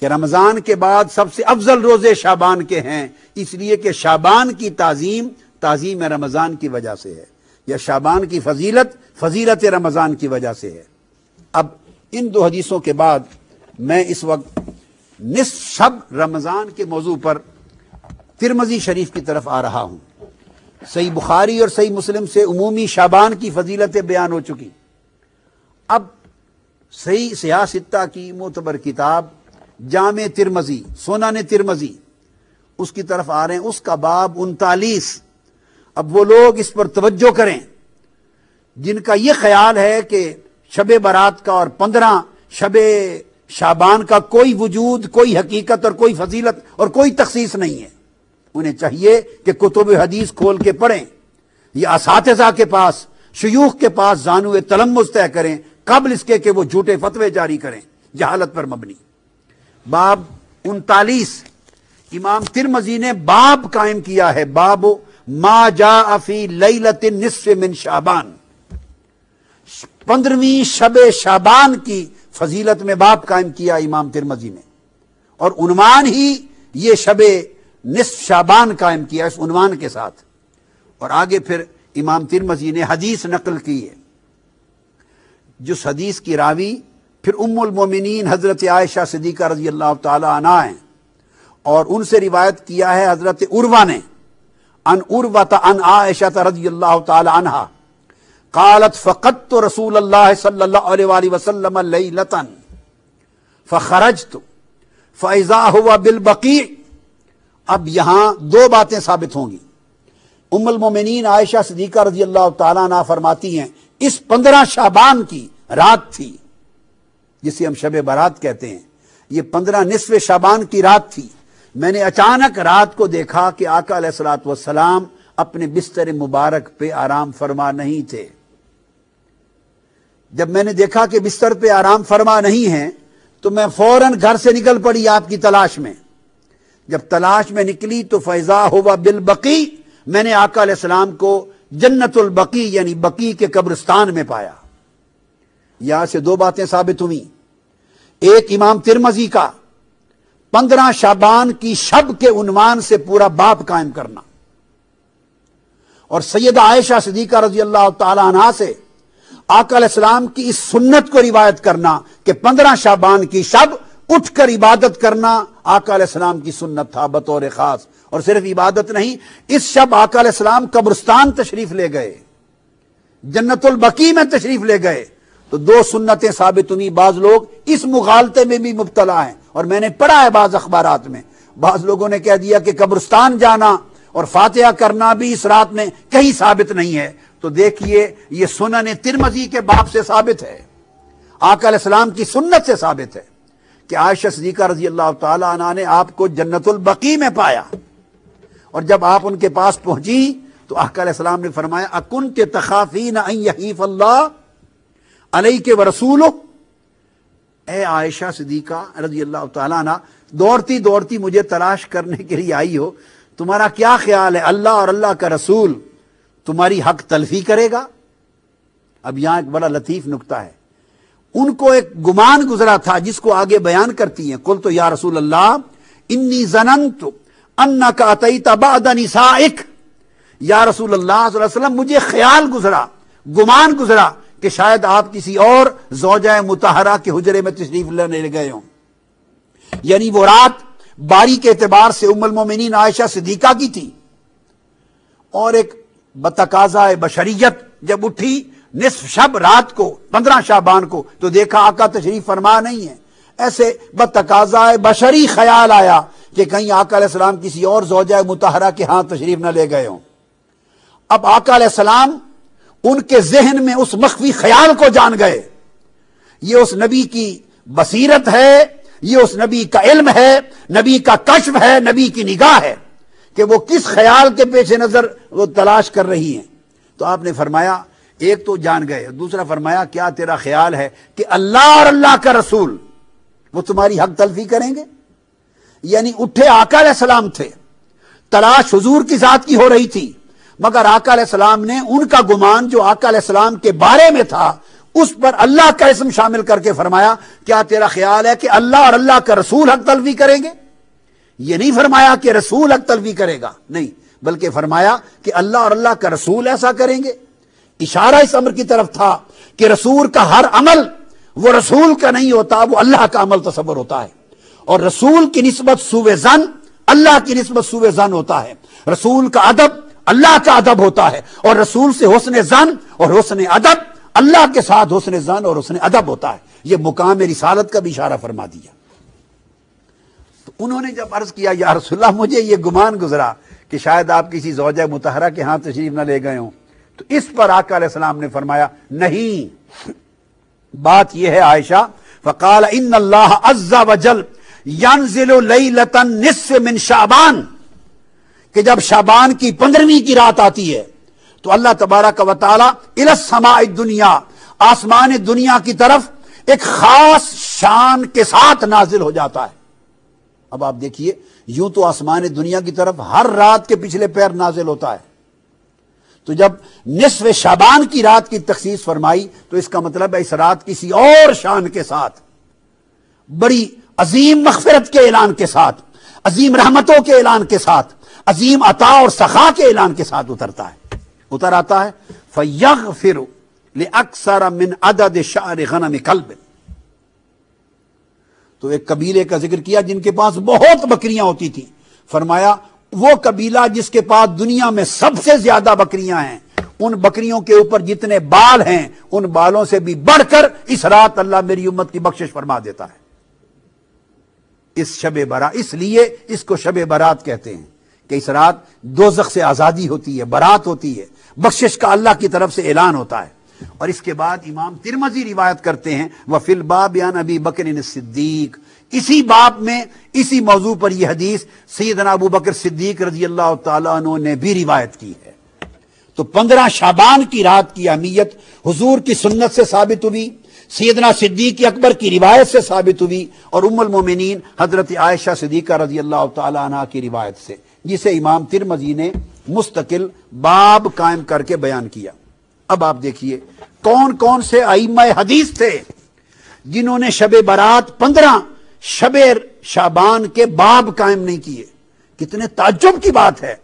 کہ رمضان کے بعد سب سے افضل روزے شعبان کے ہیں، اس لیے کہ شعبان کی تعظیم رمضان کی وجہ سے ہے، یا شعبان کی فضیلت رمضان کی وجہ سے ہے. اب ان دو حدیثوں کے بعد میں اس وقت نصف شب رمضان کے موضوع پر ترمذی شریف کی طرف آ رہا ہوں. صحیح بخاری اور صحیح مسلم سے عمومی شعبان کی فضیلتیں بیان ہو چکی. اب صحیح سیاہ ستہ کی معتبر کتاب جامع ترمذی، سنن ترمذی، اس کی طرف آ رہے ہیں. اس کا باب 39. اب وہ لوگ اس پر توجہ کریں جن کا یہ خیال ہے کہ شب برات کا اور 15 شب شعبان کا کوئی وجود، کوئی حقیقت اور کوئی فضیلت اور کوئی تخصیص نہیں ہے. انہیں چاہیے کہ کتب حدیث کھول کے پڑھیں، یا اساتذہ کے پاس، شیوخ کے پاس زانو تلمذ طے کریں قبل اس کے کہ وہ جھوٹے فتوے جاری کریں جہالت پر مبنی. باب 39 امام ترمذی نے باب قائم کیا ہے، باب ما جاء فی لیلۃ النصف من شعبان، 15ویں شب شعبان کی فضیلت میں باب قائم کیا امام ترمذی نے، اور عنوان ہی یہ شب نصف شعبان قائم کیا اس عنوان کے ساتھ. اور آگے پھر امام ترمذی نے حدیث نقل کی ہے، جس حدیث کی راوی پھر ام المومنین حضرت عائشہ صدیقہ رضی اللہ تعالی عنہا ہیں، اور ان سے روایت کیا ہے حضرت عروہ نے عن عروۃ عن عائشہ رضی اللہ تعالی عنہا قالت فقدت رسول اللہ صلی اللہ علیہ وآلہ وسلم لیلۃ فخرجت فاذا هو بالبقیع. اب یہاں دو باتیں ثابت ہوں گی. ام المومنین عائشہ صدیقہ رضی اللہ تعالیٰ عنہ فرماتی ہیں اس 15 شعبان کی رات تھی، جسے ہم شب برات کہتے ہیں، یہ 15 نصف شعبان کی رات تھی. میں نے اچانک رات کو دیکھا کہ آقا علیہ الصلوۃ والسلام اپنے بستر مبارک پہ آرام فرما نہیں تھے. جب میں نے دیکھا کہ بستر پہ آرام فرما نہیں ہیں تو میں فوراً گھر سے نکل پڑی آپ کی تلاش میں. جب تلاش میں نکلی تو فیضا ہوا بالبقیع، میں نے آقا علیہ السلام کو جنت البقیع یعنی بقیع کے قبرستان میں پایا. یہاں سے دو باتیں ثابت ہوئی. ایک امام ترمذی کا 15 شعبان کی شب کے عنوان سے پورا باب قائم کرنا، اور سیدہ عائشہ صدیقہ رضی اللہ تعالی عنہا سے آقا علیہ السلام کی اس سنت کو روایت کرنا کہ 15 شعبان کی شب اٹھ کر عبادت کرنا آقا علیہ السلام کی سنت تھا بطور خاص. اور صرف عبادت نہیں، اس شب آقا علیہ السلام قبرستان تشریف لے گئے، جنت البقیع میں تشریف لے گئے. تو دو سنتیں ثابت ہوئی. بعض لوگ اس مغالطے میں بھی مبتلا ہیں، اور میں نے پڑھا ہے بعض اخبارات میں، بعض لوگوں نے کہہ دیا کہ قبرستان جانا اور فاتحہ کرنا بھی اس رات میں کہیں ثابت نہیں ہے. تو دیکھیے یہ سنن ترمذی کے باب سے ثابت ہے، آقا علیہ السلام کی سنت سے ثابت ہے کہ عائشہ صدیقہ رضی اللہ تعالی عنہا نے آپ کو جنت البقیع میں پایا. اور جب آپ ان کے پاس پہنچی تو آقا علیہ السلام نے فرمایا اکنت تخافین ان یحیف اللہ علیک ورسولہ. اے عائشہ صدیقہ رضی اللہ تعالی عنہ، دوڑتی دوڑتی مجھے تلاش کرنے کے لیے آئی ہو، تمہارا کیا خیال ہے اللہ اور اللہ کا رسول تمہاری حق تلفی کرے گا؟ اب یہاں ایک بڑا لطیف نکتہ ہے، ان کو ایک گمان گزرا تھا جس کو آگے بیان کرتی ہیں، قلت یا رسول اللہ انی ظننت انک اتیت بعد نسائک، یا رسول اللہ صلی اللہ علیہ وسلم مجھے خیال گزرا، گمان گزرا کہ شاید آپ کسی اور زوجہ مطہرہ کے حجرے میں تشریف لینے گئے ہوں، یعنی وہ رات باری کے اعتبار سے ام المومنین عائشہ صدیقہ کی تھی، اور ایک بتقاضۂ بشریت جب اٹھی نصف شب رات کو 15 شعبان کو تو دیکھا آقا تشریف فرما نہیں ہے، ایسے بتقاضۂ بشری خیال آیا کہ کہیں آقا علیہ السلام کسی اور زوجہ مطہرہ کے ہاں تشریف نہ لے گئے ہوں۔ اب آقا علیہ السلام ان کے ذہن میں اس مخفی خیال کو جان گئے، یہ اس نبی کی بصیرت ہے، یہ اس نبی کا علم ہے، نبی کا کشف ہے، نبی کی نگاہ ہے کہ وہ کس خیال کے پیش نظر وہ تلاش کر رہی ہیں۔ تو آپ نے فرمایا ایک تو جان گئے، دوسرا فرمایا کیا تیرا خیال ہے کہ اللہ اور اللہ کا رسول وہ تمہاری حق تلفی کریں گے؟ یعنی اٹھے آقا علیہ السلام تھے، تلاش حضور کی ذات کی ہو رہی تھی، مگر آقا علیہ السلام نے ان کا گمان جو آقا علیہ السلام کے بارے میں تھا اس پر اللہ کا اسم شامل کر کے فرمایا کیا تیرا خیال ہے کہ اللہ اور اللہ کا رسول حق تلفی کریں گے؟ یہ نہیں فرمایا کہ رسول حق تلفی کرے گا، نہیں، بلکہ فرمایا کہ اللہ اور اللہ کا رسول ایسا کریں گے۔ اشارہ اس امر کی طرف تھا کہ رسول کا ہر عمل وہ رسول کا نہیں ہوتا، وہ اللہ کا عمل تصور ہوتا ہے، اور رسول کی نسبت سوء ظن اللہ کی نسبت سوء ظن ہوتا ہے، رسول کا ادب اللہ کا ادب ہوتا ہے، اور رسول سے حسن ظن اور حسن ادب اللہ کے ساتھ حسن ظن اور حسن ادب ہوتا ہے۔ یہ مقام رسالت کا بھی اشارہ فرما دیا۔ تو انہوں نے جب عرض کیا یا رسول اللہ مجھے یہ گمان گزرا کہ شاید آپ کسی زوجہ مطہرہ کے ہاں تشریف نہ لے گئے ہوں، تو اس پر آقا علیہ السلام نے فرمایا نہیں، بات یہ ہے عائشہ، فقال ان اللہ عز وجل ينزل لیلۃ النصف من شعبان، کہ جب شعبان کی 15ویں کی رات آتی ہے تو اللہ تبارک و تعالی الی السماء الدنیا، آسمان دنیا کی طرف ایک خاص شان کے ساتھ نازل ہو جاتا ہے۔ اب آپ دیکھیے یوں تو آسمان دنیا کی طرف ہر رات کے پچھلے پیر نازل ہوتا ہے، تو جب نصف شعبان کی رات کی تخصیص فرمائی تو اس کا مطلب ہے اس رات کسی اور شان کے ساتھ، بڑی عظیم مغفرت کے اعلان کے ساتھ، عظیم رحمتوں کے اعلان کے ساتھ، عظیم عطا اور سخا کے اعلان کے ساتھ اترتا ہے، اتر آتا ہے فَيَغْفِرُ لِأَكْثَرَ مِنْ عَدَدِ شَعْرِ غَنَمِ كَلْبٍ۔ تو ایک قبیلے کا ذکر کیا جن کے پاس بہت بکریاں ہوتی تھی، فرمایا وہ قبیلہ جس کے پاس دنیا میں سب سے زیادہ بکریاں ہیں، ان بکریوں کے اوپر جتنے بال ہیں ان بالوں سے بھی بڑھ کر اس رات اللہ میری امت کی بخشش فرما دیتا ہے۔ اس شب برات، اس لیے اس کو شب برات کہتے ہیں کہ اس رات دوزخ سے آزادی ہوتی ہے، برات ہوتی ہے، بخشش کا اللہ کی طرف سے اعلان ہوتا ہے۔ اور اس کے بعد امام ترمذی روایت کرتے ہیں وفی الباب عن ابی بکر الصدیق، اسی باب میں اسی موضوع پر یہ حدیث سیدنا ابو بکر صدیق رضی اللہ تعالیٰ عنہ نے بھی روایت کی ہے۔ تو 15 شعبان کی رات کی اہمیت حضور کی سنت سے ثابت ہوئی، سیدنا صدیق اکبر کی روایت سے ثابت ہوئی، اور ام المومنین حضرت عائشہ صدیقہ رضی اللہ تعالیٰ عنہ کی روایت سے، جسے امام ترمذی نے مستقل باب قائم کر کے بیان کیا۔ اب آپ دیکھیے کون کون سے ائمہ حدیث تھے جنہوں نے شب برات 15 شب شعبان کے باب قائم نہیں کیے۔ کتنے تعجب کی بات ہے،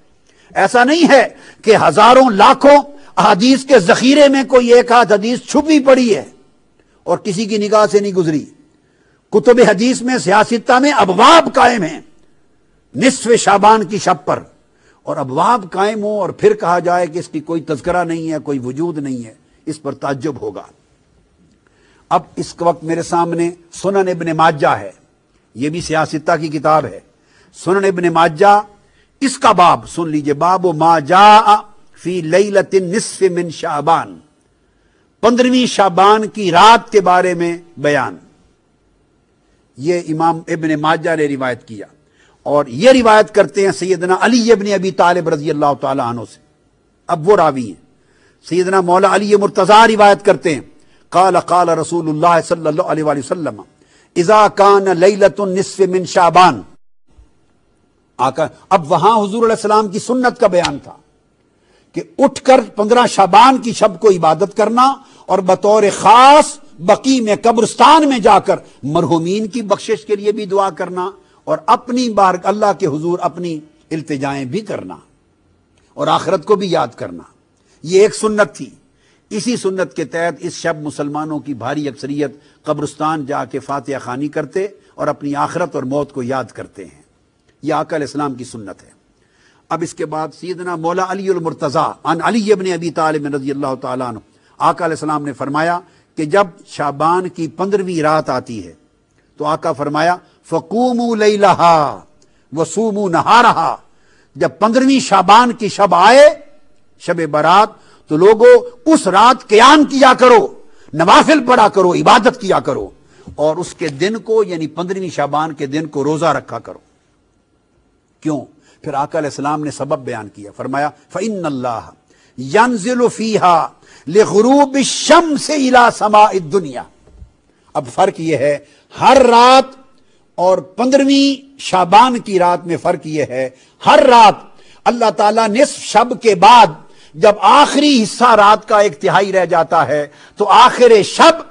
ایسا نہیں ہے کہ ہزاروں لاکھوں احادیث کے ذخیرے میں کوئی ایک آدھ حدیث چھپی پڑی ہے اور کسی کی نگاہ سے نہیں گزری۔ کتب حدیث میں سیاستہ میں ابواب قائم ہیں نصف شعبان کی شب پر، اور ابواب قائم ہو اور پھر کہا جائے کہ اس کی کوئی تذکرہ نہیں ہے، کوئی وجود نہیں ہے، اس پر تعجب ہوگا۔ اب اس وقت میرے سامنے سنن ابن ماجہ ہے، یہ بھی سیاستہ کی کتاب ہے، سنن ابن ماجہ، اس کا باب سن لیجئے، باب ما جاء فی لیلۃ النصف من شعبان، 15ویں شعبان کی رات کے بارے میں بیان، یہ امام ابن ماجہ نے روایت کیا، اور یہ روایت کرتے ہیں سیدنا علی ابن ابی طالب رضی اللہ تعالی عنہ سے۔ اب وہ راوی ہیں، سیدنا مولا علی مرتضیٰ روایت کرتے ہیں قال قال رسول اللہ صلی اللہ علیہ وآلہ وسلم اذا کان لیلۃ النصف من شعبان۔ اب وہاں حضور علیہ السلام کی سنت کا بیان تھا کہ اٹھ کر 15 شعبان کی شب کو عبادت کرنا اور بطور خاص بقی میں قبرستان میں جا کر مرحومین کی بخشش کے لیے بھی دعا کرنا اور اپنی بار اللہ کے حضور اپنی التجائیں بھی کرنا اور آخرت کو بھی یاد کرنا، یہ ایک سنت تھی۔ اسی سنت کے تحت اس شب مسلمانوں کی بھاری اکثریت قبرستان جا کے فاتحہ خوانی کرتے اور اپنی آخرت اور موت کو یاد کرتے ہیں۔ یہ آقا علیہ السلام کی سنت ہے۔ اب اس کے بعد سیدنا مولا علی المرتضیٰ عن علی ابن ابی طالب رضی اللہ تعالیٰ عنہ، آقا علیہ السلام نے فرمایا کہ جب شعبان کی 15ویں رات آتی ہے تو آقا فرمایا فقوموا لیلہا وصوموا نہارہا، جب 15ویں شعبان کی شب آئے، شب برات، تو لوگوں اس رات قیام کیا کرو، نوافل پڑھا کرو، عبادت کیا کرو، اور اس کے دن کو یعنی 15ویں شعبان کے دن کو روزہ رکھا کرو۔ کیوں؟ پھر آقا علیہ السلام نے سبب بیان کیا، فرمایا فَإِنَّ اللَّهَ يَنزِلُ فِيهَا لِغُرُوبِ الشَّمْسِ إِلَى سَمَاءِ الدُّنْيَا۔ اب فرق یہ ہے، ہر رات اور 15ویں شعبان کی رات میں فرق یہ ہے، ہر رات اللہ تعالیٰ نصف شب کے بعد جب آخری حصہ رات کا 1/3 رہ جاتا ہے تو آخر شب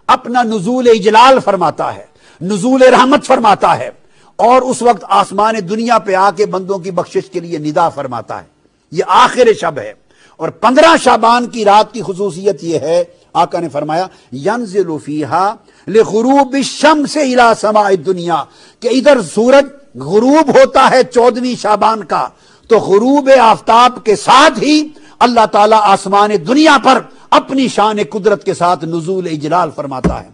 اپنا نزول اجلال فرماتا ہے، نزول رحمت فرماتا ہے، اور اس وقت آسمان دنیا پہ آ کے بندوں کی بخشش کے لیے ندا فرماتا ہے۔ یہ آخر شب ہے۔ اور 15 شعبان کی رات کی خصوصیت یہ ہے، آقا نے فرمایا ینزل فیہا لغروب الشمس الی سماء الدنیا، کہ ادھر سورج غروب ہوتا ہے 14ویں شعبان کا، تو غروب آفتاب کے ساتھ ہی اللہ تعالیٰ آسمان دنیا پر اپنی شان قدرت کے ساتھ نزول اجلال فرماتا ہے،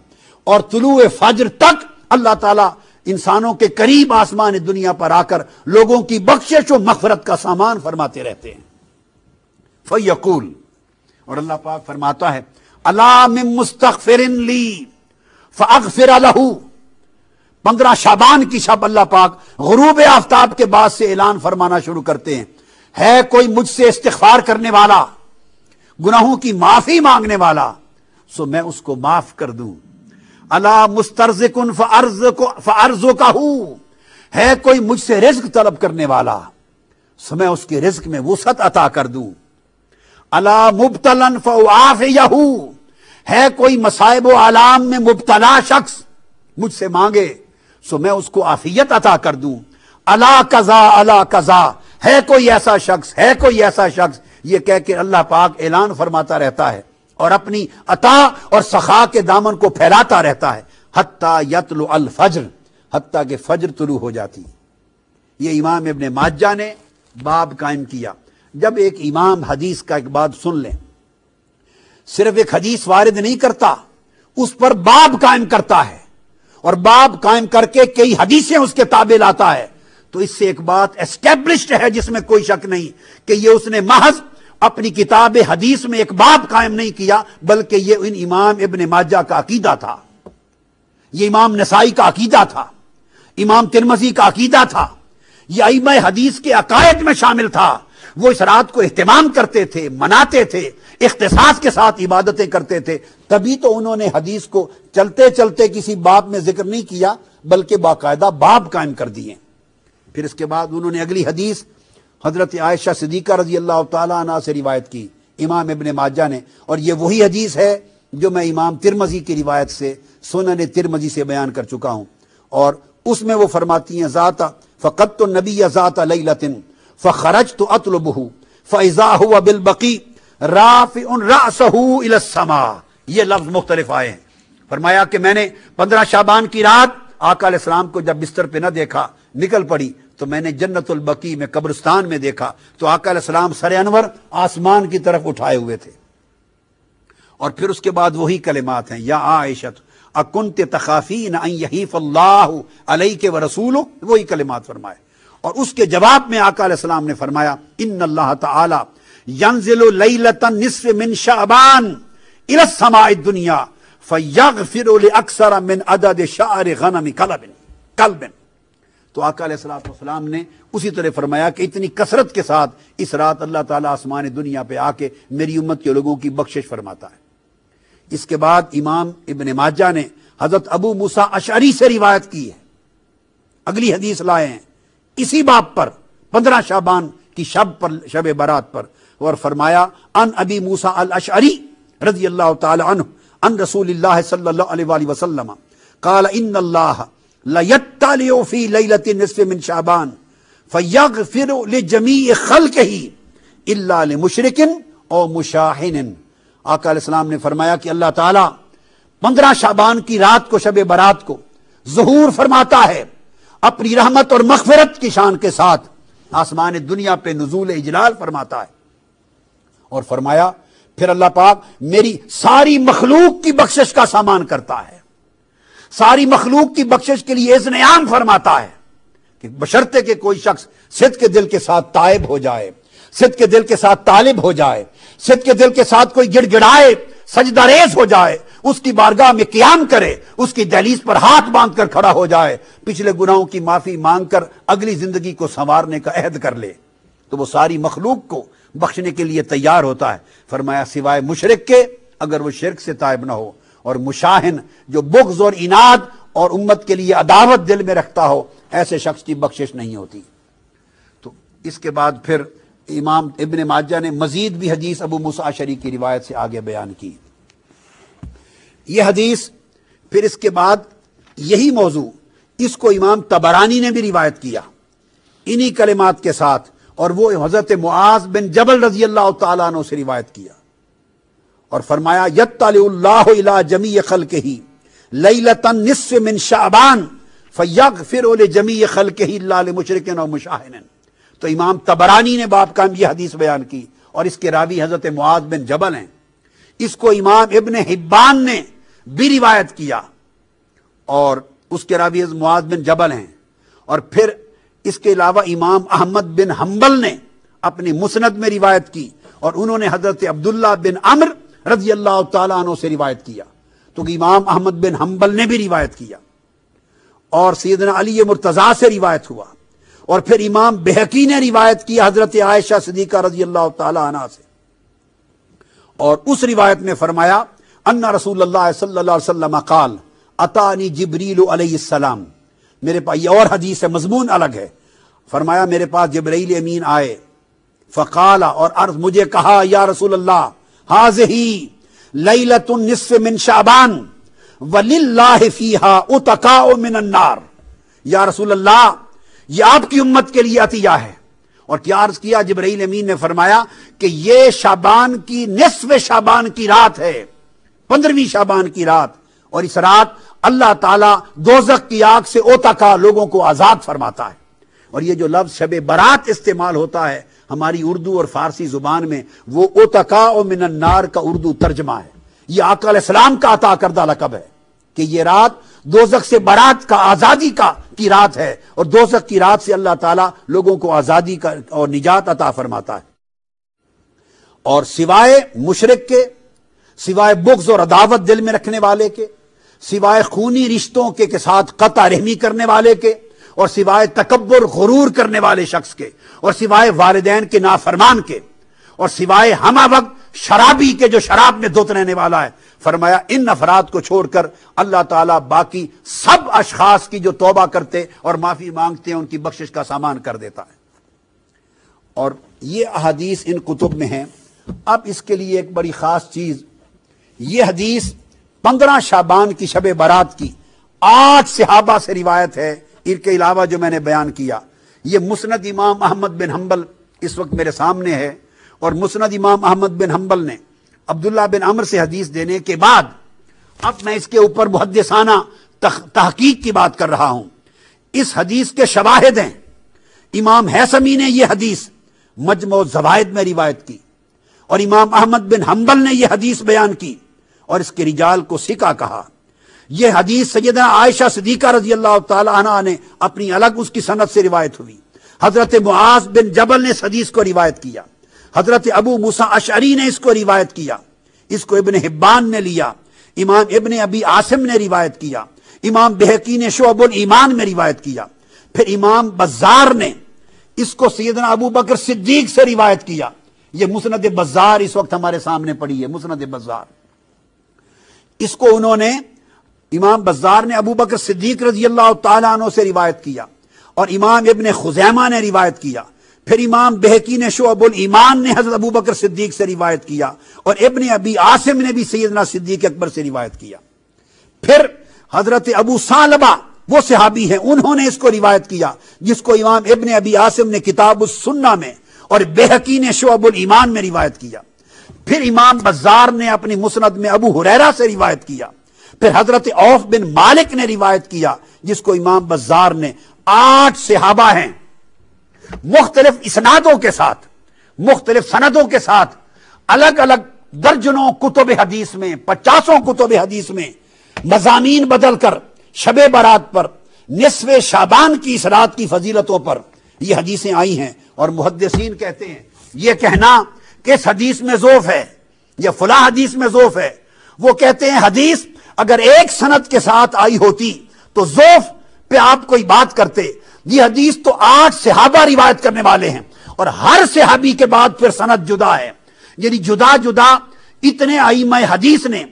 اور طلوع فجر تک اللہ تعالیٰ انسانوں کے قریب آسمان دنیا پر آ کر لوگوں کی بخشش و مغفرت کا سامان فرماتے رہتے ہیں۔ فیقول، اور اللہ پاک فرماتا ہے الا من مستغفر لی فاغفر لہ۔ 15 شعبان کی شب اللہ پاک غروب آفتاب کے بعد سے اعلان فرمانا شروع کرتے ہیں، ہے کوئی مجھ سے استغفار کرنے والا، گناہوں کی معافی مانگنے والا، سو میں اس کو معاف کر دوں۔ الا مسترزق فارزقہ، ہے کوئی مجھ سے رزق طلب کرنے والا، سو میں اس کے رزق میں وسعت عطا کر دوں۔ الا مبتلا فاعافیہ، ہے کوئی مصائب و آلام میں مبتلا شخص مجھ سے مانگے سو میں اس کو عافیت عطا کر دوں۔ الا قضا الا قضا، ہے کوئی ایسا شخص، ہے کوئی ایسا شخص، یہ کہہ کے اللہ پاک اعلان فرماتا رہتا ہے اور اپنی عطا اور سخا کے دامن کو پھیلاتا رہتا ہے، حتی یطلع الفجر، حتیٰ کہ فجر طلوع ہو جاتی۔ یہ امام ابن ماجہ نے باب قائم کیا۔ جب ایک امام حدیث کا ایک بات سن لیں، صرف ایک حدیث وارد نہیں کرتا، اس پر باب قائم کرتا ہے، اور باب قائم کر کے کئی حدیثیں اس کے تابع لاتا ہے، تو اس سے ایک بات اسٹیبلشڈ ہے جس میں کوئی شک نہیں کہ یہ اس نے محض اپنی کتاب حدیث میں ایک باب قائم نہیں کیا، بلکہ یہ ان امام ابن ماجہ کا عقیدہ تھا، یہ امام نسائی کا عقیدہ تھا، امام ترمذی کا عقیدہ تھا، یہ ائمہ حدیث کے عقائد میں شامل تھا۔ وہ اس رات کو اہتمام کرتے تھے، مناتے تھے، اختصاص کے ساتھ عبادتیں کرتے تھے، تبھی تو انہوں نے حدیث کو چلتے چلتے کسی باب میں ذکر نہیں کیا بلکہ باقاعدہ باب قائم کر دیے۔ پھر اس کے بعد انہوں نے اگلی حدیث حضرت عائشہ صدیقہ رضی اللہ تعالیٰ عنہ سے روایت کی امام ابن ماجہ نے، اور یہ وہی حدیث ہے جو میں امام ترمذی کی روایت سے سنن ترمذی سے بیان کر چکا ہوں، اور اس میں وہ فرماتی ہیں ذات فقدت النبی ذات لیلۃ فخرجت اطلبہ فاذا هو بالبقیع رافع رأسہ الی السماء۔ یہ لفظ مختلف آئے ہیں۔ فرمایا کہ میں نے 15 شعبان کی رات آقا علیہ السلام کو جب بستر پہ نہ دیکھا، نکل پڑی، تو میں نے جنت البقیع میں قبرستان میں دیکھا تو آقا علیہ السلام سر انور آسمان کی طرف اٹھائے ہوئے تھے، اور پھر اس کے بعد وہی کلمات ہیں یا عائشہ اکنت تخافین ان یحیف اللہ علیک ورسولہ، وہی کلمات فرمائے، اور اس کے جواب میں آقا علیہ السلام نے فرمایا ان اللہ تعالی ینزل لیلۃ النصف من شعبان الی السماء الدنیا فیغفر لاکثر من عدد شعر غنم کلب۔ تو آقا علیہ السلام نے اسی طرح فرمایا کہ اتنی کثرت کے ساتھ اس رات اللہ تعالیٰ آسمان دنیا پہ آ کے میری امت کے لوگوں کی بخشش فرماتا ہے۔ اس کے بعد امام ابن ماجہ نے حضرت ابو موسیٰ اشعری سے روایت کی ہے، اگلی حدیث لائے ہیں اسی باب پر 15 شعبان کی شب پر، شب برات پر، اور فرمایا ان ابی موسیٰ الاشعری رضی اللہ تعالی عنہ عن رسول اللہ صلی اللہ علیہ وآلہ وسلم قال ان اللہ لیطلع فی لیلۃ النصف من شعبان فیغفر لجمیع خلقہ الا لمشرک او مشاحن۔ آقا علیہ السلام نے فرمایا کہ اللہ تعالیٰ 15 شعبان کی رات کو، شب برات کو ظہور فرماتا ہے، اپنی رحمت اور مغفرت کی شان کے ساتھ آسمان دنیا پہ نزول اجلال فرماتا ہے، اور فرمایا پھر اللہ پاک میری ساری مخلوق کی بخشش کا سامان کرتا ہے، ساری مخلوق کی بخشش کے لیے اذن عام فرماتا ہے کہ بشرطے کہ کوئی شخص صدق کے دل کے ساتھ تائب ہو جائے، صدق کے دل کے ساتھ طالب ہو جائے، صدق کے دل کے ساتھ کوئی گڑ گڑائے، سجدہ ریز ہو جائے، اس کی بارگاہ میں قیام کرے، اس کی دہلیز پر ہاتھ باندھ کر کھڑا ہو جائے، پچھلے گناہوں کی معافی مانگ کر اگلی زندگی کو سنوارنے کا عہد کر لے، تو وہ ساری مخلوق کو بخشنے کے لیے تیار ہوتا ہے۔ فرمایا سوائے مشرک کے، اگر وہ شرک سے تائب نہ ہو، اور مشاہن جو بغض اور عناد اور امت کے لیے عداوت دل میں رکھتا ہو، ایسے شخص کی بخشش نہیں ہوتی۔ تو اس کے بعد پھر امام ابن ماجہ نے مزید بھی حدیث ابو موسیٰ اشعری کی روایت سے آگے بیان کی۔ یہ حدیث پھر اس کے بعد یہی موضوع اس کو امام طبرانی نے بھی روایت کیا انہی کلمات کے ساتھ، اور وہ حضرت معاذ بن جبل رضی اللہ تعالیٰ عنہ سے روایت کیا، اور فرمایا یطلع اللہ الی جمیع خلقہ لیلۃ النصف من شعبان فیغفر لجمیع خلقہ الا لمشرک او مشاہن۔ تو امام طبرانی نے باب کا یہ حدیث بیان کی، اور اس کے راوی حضرت معاذ بن جبل ہیں۔ اس کو امام ابن حبان نے بھی روایت کیا، اور اس کے راوی معاذ بن جبل ہیں، اور پھر اس کے علاوہ امام احمد بن حنبل نے اپنی مسند میں روایت کی، اور انہوں نے حضرت عبداللہ بن عمرو رضی اللہ تعالیٰ عنہ سے روایت کیا، تو امام احمد بن حنبل نے بھی روایت کیا، اور سیدنا علی مرتضیٰ سے روایت ہوا، اور پھر امام بہقی نے روایت کی حضرت عائشہ صدیقہ رضی اللہ تعالیٰ عنہ سے، اور اس روایت میں فرمایا ان رسول اللہ صلی اللہ علیہ وسلم قال اتانی جبریل علیہ السلام۔ میرے پاس یہ اور حدیث ہے، مضمون الگ ہے۔ فرمایا میرے پاس جبرائیل امین آئے، فقال، اور عرض مجھے کہا یا رسول اللہ ہذہ لیلۃ النصف من شعبان وللہ فیہا اتقاء من النار۔ یا رسول اللہ یہ آپ کی امت کے لیے عطیہ ہے۔ اور کیا عرض کیا؟ جبرائیل امین نے فرمایا کہ یہ شعبان کی نصف شعبان کی رات ہے، 15ویں شعبان کی رات، اور اس رات اللہ تعالیٰ دوزخ کی آگ سے اوتقا لوگوں کو آزاد فرماتا ہے۔ اور یہ جو لفظ شب برات استعمال ہوتا ہے ہماری اردو اور فارسی زبان میں، وہ اوتقاء من النار کا اردو ترجمہ ہے۔ یہ آقا علیہ السلام کا عطا کردہ لقب ہے کہ یہ رات دوزخ سے برات کا، آزادی کا کی رات ہے، اور دوزخ کی رات سے اللہ تعالیٰ لوگوں کو آزادی کا اور نجات عطا فرماتا ہے۔ اور سوائے مشرک کے، سوائے بغض اور عداوت دل میں رکھنے والے کے، سوائے خونی رشتوں کے ساتھ قطع رحمی کرنے والے کے، اور سوائے تکبر غرور کرنے والے شخص کے، اور سوائے والدین کے نافرمان کے، اور سوائے ہمہ وقت شرابی کے جو شراب میں دھت رہنے والا ہے، فرمایا ان افراد کو چھوڑ کر اللہ تعالیٰ باقی سب اشخاص کی جو توبہ کرتے اور معافی مانگتے ہیں ان کی بخشش کا سامان کر دیتا ہے۔ اور یہ احادیث ان کتب میں ہیں۔ اب اس کے لیے ایک بڑی خاص چیز، یہ حدیث 15 شعبان کی شب برات کی 8 صحابہ سے روایت ہے، ان کے علاوہ جو میں نے بیان کیا۔ یہ مسند امام احمد بن حنبل اس وقت میرے سامنے ہے، اور مسند امام احمد بن حنبل نے عبداللہ بن عمر سے حدیث دینے کے بعد اب میں اس کے اوپر محدثانہ تحقیق کی بات کر رہا ہوں۔ اس حدیث کے شواہد ہیں، امام حیثمی نے یہ حدیث مجمع الزوائد میں روایت کی، اور امام احمد بن حنبل نے یہ حدیث بیان کی، اور اس کے رجال کو ثقہ کہا۔ یہ حدیث سیدنا عائشہ صدیقہ رضی اللہ تعالی عنہ نے اپنی الگ اس کی سند سے روایت ہوئی، حضرت معاذ بن جبل نے اس حدیث کو روایت کیا، حضرت ابو موسیٰ اشعری نے اس کو روایت کیا، اس کو ابن حبان نے لیا، امام ابن ابی عاصم نے روایت کیا، امام بہقی نے شعب الایمان میں روایت کیا، پھر امام بزار نے اس کو سیدنا ابو بکر صدیق سے روایت کیا۔ یہ مسند بزار اس وقت ہمارے سامنے پڑی ہے، مسند بزار۔ اس کو انہوں نے، امام بزار نے ابو بکر صدیق رضی اللہ تعالیٰ عنہ سے روایت کیا، اور امام ابن خزیمہ نے روایت کیا، پھر امام بہقی نے شعب الایمان نے حضرت ابو بکر صدیق سے روایت کیا، اور ابن ابی عاصم نے بھی سیدنا صدیق اکبر سے روایت کیا۔ پھر حضرت ابو ثعلبہ وہ صحابی ہیں، انہوں نے اس کو روایت کیا، جس کو امام ابن ابی عاصم نے کتاب السنہ میں اور بہقی نے شعب الایمان میں روایت کیا۔ پھر امام بزار نے اپنی مسند میں ابو ہریرہ سے روایت کیا۔ پھر حضرت عوف بن مالک نے روایت کیا، جس کو امام بزار نے 8 صحابہ ہیں، مختلف اسنادوں کے ساتھ، مختلف سندوں کے ساتھ، الگ الگ درجنوں کتب حدیث میں، 50 کتب حدیث میں مضامین بدل کر شب برات پر، نصف شعبان کی اس رات کی فضیلتوں پر یہ حدیثیں آئی ہیں۔ اور محدثین کہتے ہیں یہ کہنا کہ اس حدیث میں ضعف ہے یا فلاں حدیث میں ضعف ہے، وہ کہتے ہیں حدیث اگر ایک سند کے ساتھ آئی ہوتی تو ضعف پہ آپ کوئی بات کرتے، یہ حدیث تو 8 صحابہ روایت کرنے والے ہیں، اور ہر صحابی کے بعد پھر سند جدا ہے، یعنی جدا جدا اتنے ائمہ حدیث نے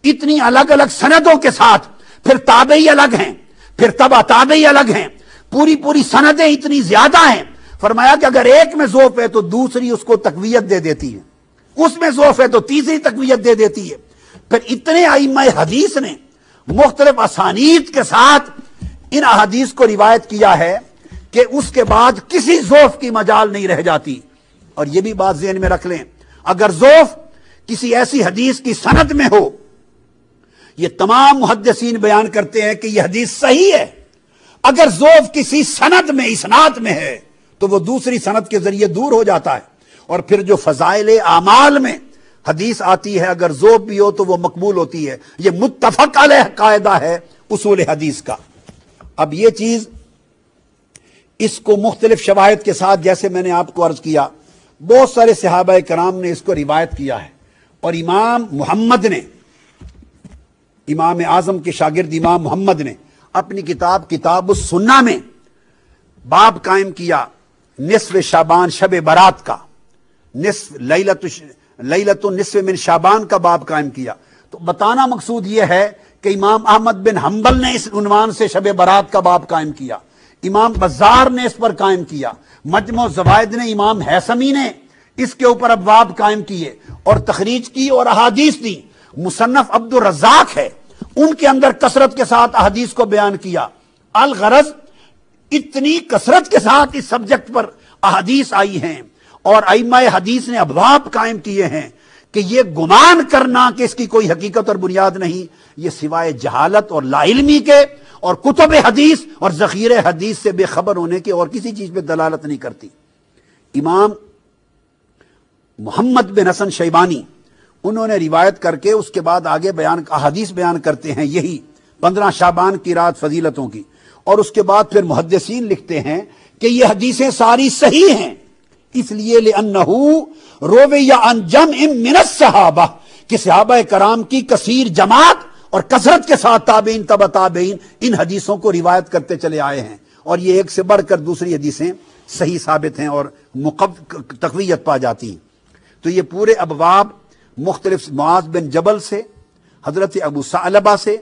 اتنی الگ الگ سندوں کے ساتھ، پھر تابعی الگ ہیں، پھر تبع تابعی الگ ہیں، پوری سندیں اتنی زیادہ ہیں۔ فرمایا کہ اگر ایک میں ضعف ہے تو دوسری اس کو تقویت دے دیتی ہے، اس میں ضعف ہے تو تیسری تقویت دے دیتی ہے۔ پھر اتنے ائمہ حدیث نے مختلف اسانید کے ساتھ ان احادیث کو روایت کیا ہے کہ اس کے بعد کسی ضعف کی مجال نہیں رہ جاتی۔ اور یہ بھی بات ذہن میں رکھ لیں، اگر ضعف کسی ایسی حدیث کی سند میں ہو، یہ تمام محدثین بیان کرتے ہیں کہ یہ حدیث صحیح ہے، اگر ضعف کسی سند میں، اسناد میں ہے، تو وہ دوسری سند کے ذریعے دور ہو جاتا ہے۔ اور پھر جو فضائل اعمال میں حدیث آتی ہے، اگر ضعف بھی ہو تو وہ مقبول ہوتی ہے۔ یہ متفق علیہ قاعدہ ہے اصول حدیث کا۔ اب یہ چیز اس کو مختلف شواہد کے ساتھ، جیسے میں نے آپ کو عرض کیا، بہت سارے صحابہ کرام نے اس کو روایت کیا ہے، اور امام محمد نے، امام اعظم کے شاگرد امام محمد نے اپنی کتاب السنہ میں باب قائم کیا نصف شعبان شب برات کا، نصف لیلۃ نصف من شعبان کا باب قائم کیا۔ تو بتانا مقصود یہ ہے کہ امام احمد بن حنبل نے اس عنوان سے شب برات کا باب قائم کیا، امام بزار نے اس پر قائم کیا، مجمع الزوائد نے، امام حیثمی نے اس کے اوپر ابواب قائم کیے اور تخریج کی اور احادیث دی۔ مصنف عبد الرزاق ہے، ان کے اندر کثرت کے ساتھ احادیث کو بیان کیا۔ الغرض اتنی کثرت کے ساتھ اس سبجیکٹ پر احادیث آئی ہیں اور ائمہ حدیث نے ابواب قائم کیے ہیں کہ یہ گمان کرنا کہ اس کی کوئی حقیقت اور بنیاد نہیں، یہ سوائے جہالت اور لا علمی کے اور کتب حدیث اور ذخیرہ حدیث سے بے خبر ہونے کے اور کسی چیز پہ دلالت نہیں کرتی۔ امام محمد بن حسن شیبانی انہوں نے روایت کر کے اس کے بعد آگے احادیث بیان کرتے ہیں یہی 15 شعبان کی رات فضیلتوں کی، اور اس کے بعد پھر محدثین لکھتے ہیں کہ یہ حدیثیں ساری صحیح ہیں، اس لیے لأنہ روی عن جمع من الصحابہ، کہ صحابہ کرام کی کثیر جماعت اور کثرت کے ساتھ تابعین تبع تابعین ان حدیثوں کو روایت کرتے چلے آئے ہیں، اور یہ ایک سے بڑھ کر دوسری حدیثیں صحیح ثابت ہیں اور تقویت پا جاتی ہیں۔ تو یہ پورے ابواب مختلف معاذ بن جبل سے، حضرت ابو ثعلبہ سے،